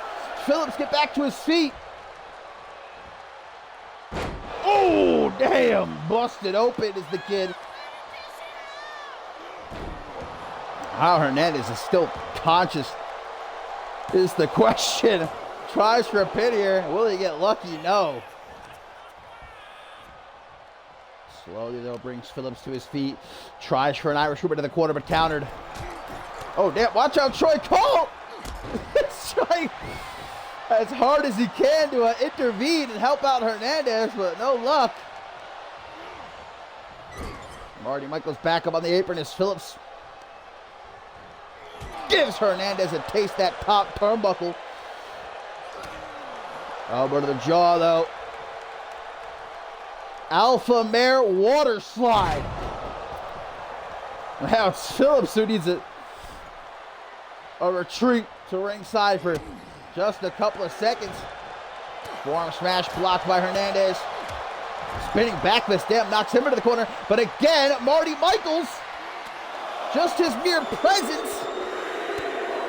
Phillips get back to his feet. Oh, damn. Busted open is the kid. How Hernandez is still conscious is the question. Tries for a pin here. Will he get lucky? No. Slowly, though, brings Phillips to his feet. Tries for an Irish whip into the corner, but countered. Oh, damn. Watch out, Troy Colt. He's trying as hard as he can to intervene and help out Hernandez, but no luck. Marty Michaels back up on the apron as Phillips gives Hernandez a taste that top turnbuckle. Elbow to the jaw, though. Alpha Mare water slide. Now it's Phillips who needs a retreat to ringside for just a couple of seconds. Forearm smash blocked by Hernandez. Spinning back fist, damn, knocks him into the corner. But again, Marty Michaels, just his mere presence,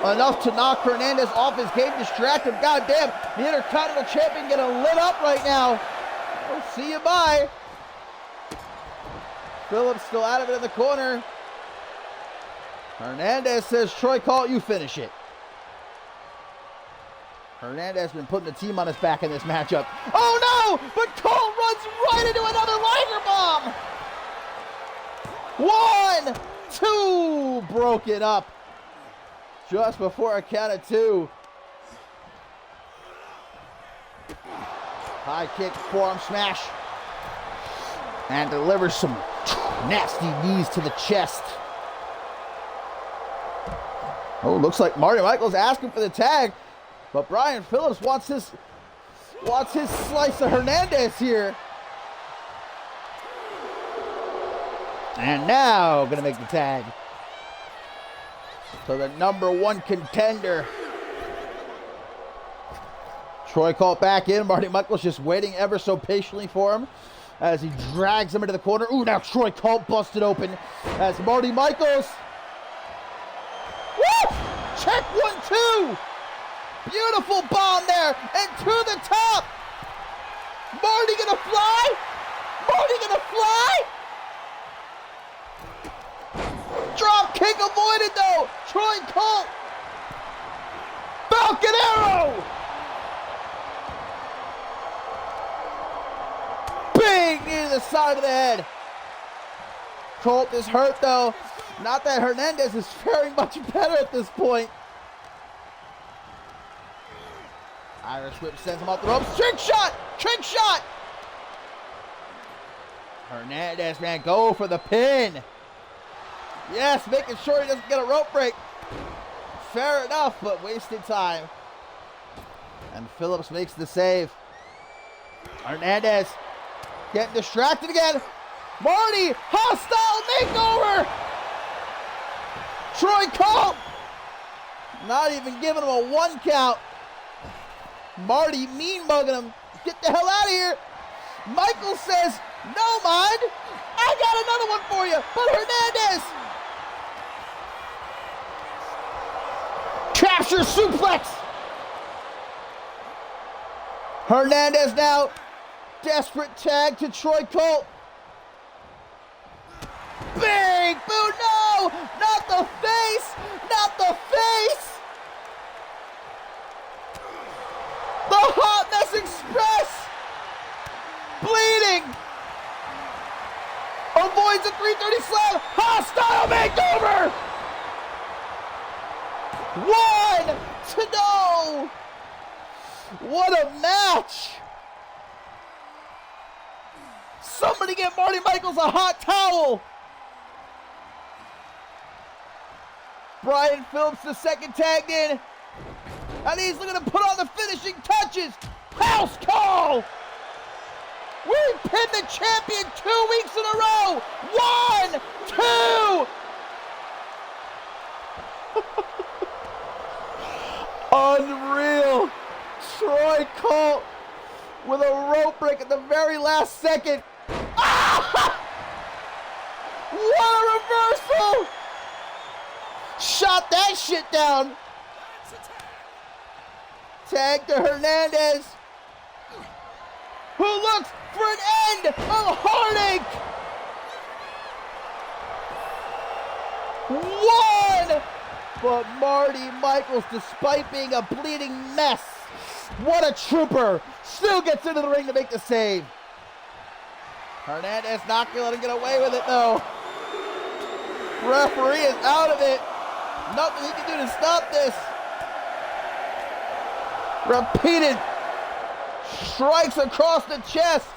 enough to knock Hernandez off his game, distract him. God damn, the Intercontinental Champion getting lit up right now. We'll see you bye. Phillips still out of it in the corner. Hernandez says, Troy Colt, you finish it. Hernandez has been putting the team on his back in this matchup. Oh no! But Colt runs right into another Liger Bomb! 1, 2, broken up. Just before a count of 2. High kick, forearm smash. And delivers some nasty knees to the chest. Oh, looks like Marty Michaels asking for the tag. But Brian Phillips wants his slice of Hernandez here. And now gonna make the tag. So the #1 contender. Troy Colt back in. Marty Michaels just waiting ever so patiently for him as he drags him into the corner. Ooh, now Troy Colt busted open as Marty Michaels. Woo! Check 1, 2. Beautiful bomb there. And to the top. Marty gonna fly? Marty gonna fly? Drop kick avoided though. Troy Colt. Falcon Arrow. Big knee to the side of the head. Colt is hurt though. Not that Hernandez is faring much better at this point. Irish whip sends him off the ropes. Trick shot! Trick shot! Hernandez, man, go for the pin. Yes, making sure he doesn't get a rope break. Fair enough, but wasted time. And Phillips makes the save. Hernandez getting distracted again. Marty, hostile makeover. Troy Colt not even giving him a 1 count. Marty mean mugging him. Get the hell out of here. Michael says, no, mind. I got another one for you. But Hernandez. Capture suplex. Hernandez now. Desperate tag to Troy Colt. Big boot. No. Not the face. Not the face. The Hot Mess Express! Bleeding! Avoids a 330 slam! Hostile makeover! 1-0! What a match! Somebody get Marty Michaels a hot towel! Brian Phillips, the second tagged in. And he's looking to put on the finishing touches. House call! We pinned the champion 2 weeks in a row. 1, 2. Unreal. Troy Colt with a rope break at the very last second. Ah! What a reversal! Shot that shit down. Tag to Hernandez, who looks for an end of heartache. 1, but Marty Michaels, despite being a bleeding mess, what a trooper, still gets into the ring to make the save. Hernandez not gonna let him get away with it though. Referee is out of it. Nothing he can do to stop this. Repeated strikes across the chest.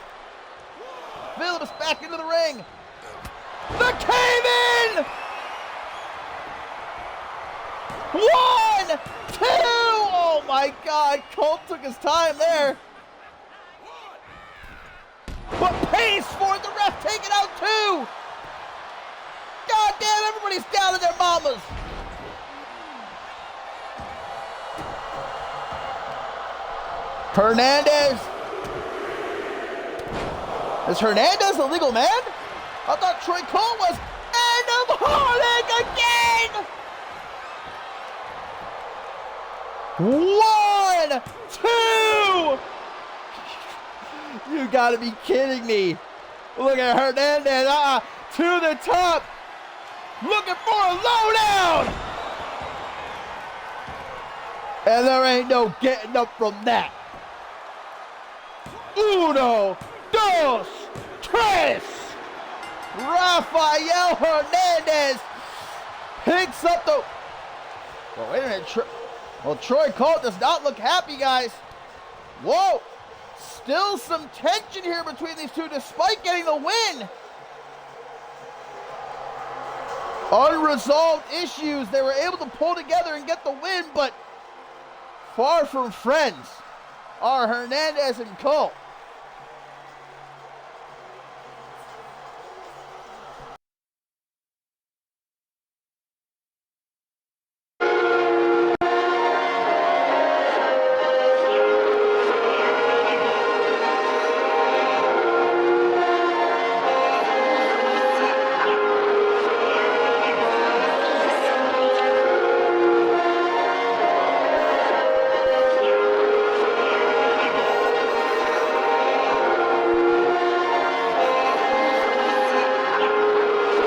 Phillips back into the ring. The cave-in! 1, 2! Oh my God, Colt took his time there. But pays for it, the ref taking out 2. God damn, everybody's down to their mamas. Hernandez. Is Hernandez a legal man? I thought Troy Colt was. End of heartache again! 1, 2! You gotta be kidding me. Look at Hernandez. To the top. Looking for a lowdown. And there ain't no getting up from that. 1, 2, 3. Rafael Hernandez picks up the... Well, wait a minute. Troy Colt does not look happy, guys. Whoa. Still some tension here between these two despite getting the win. Unresolved issues. They were able to pull together and get the win, but far from friends are Hernandez and Colt.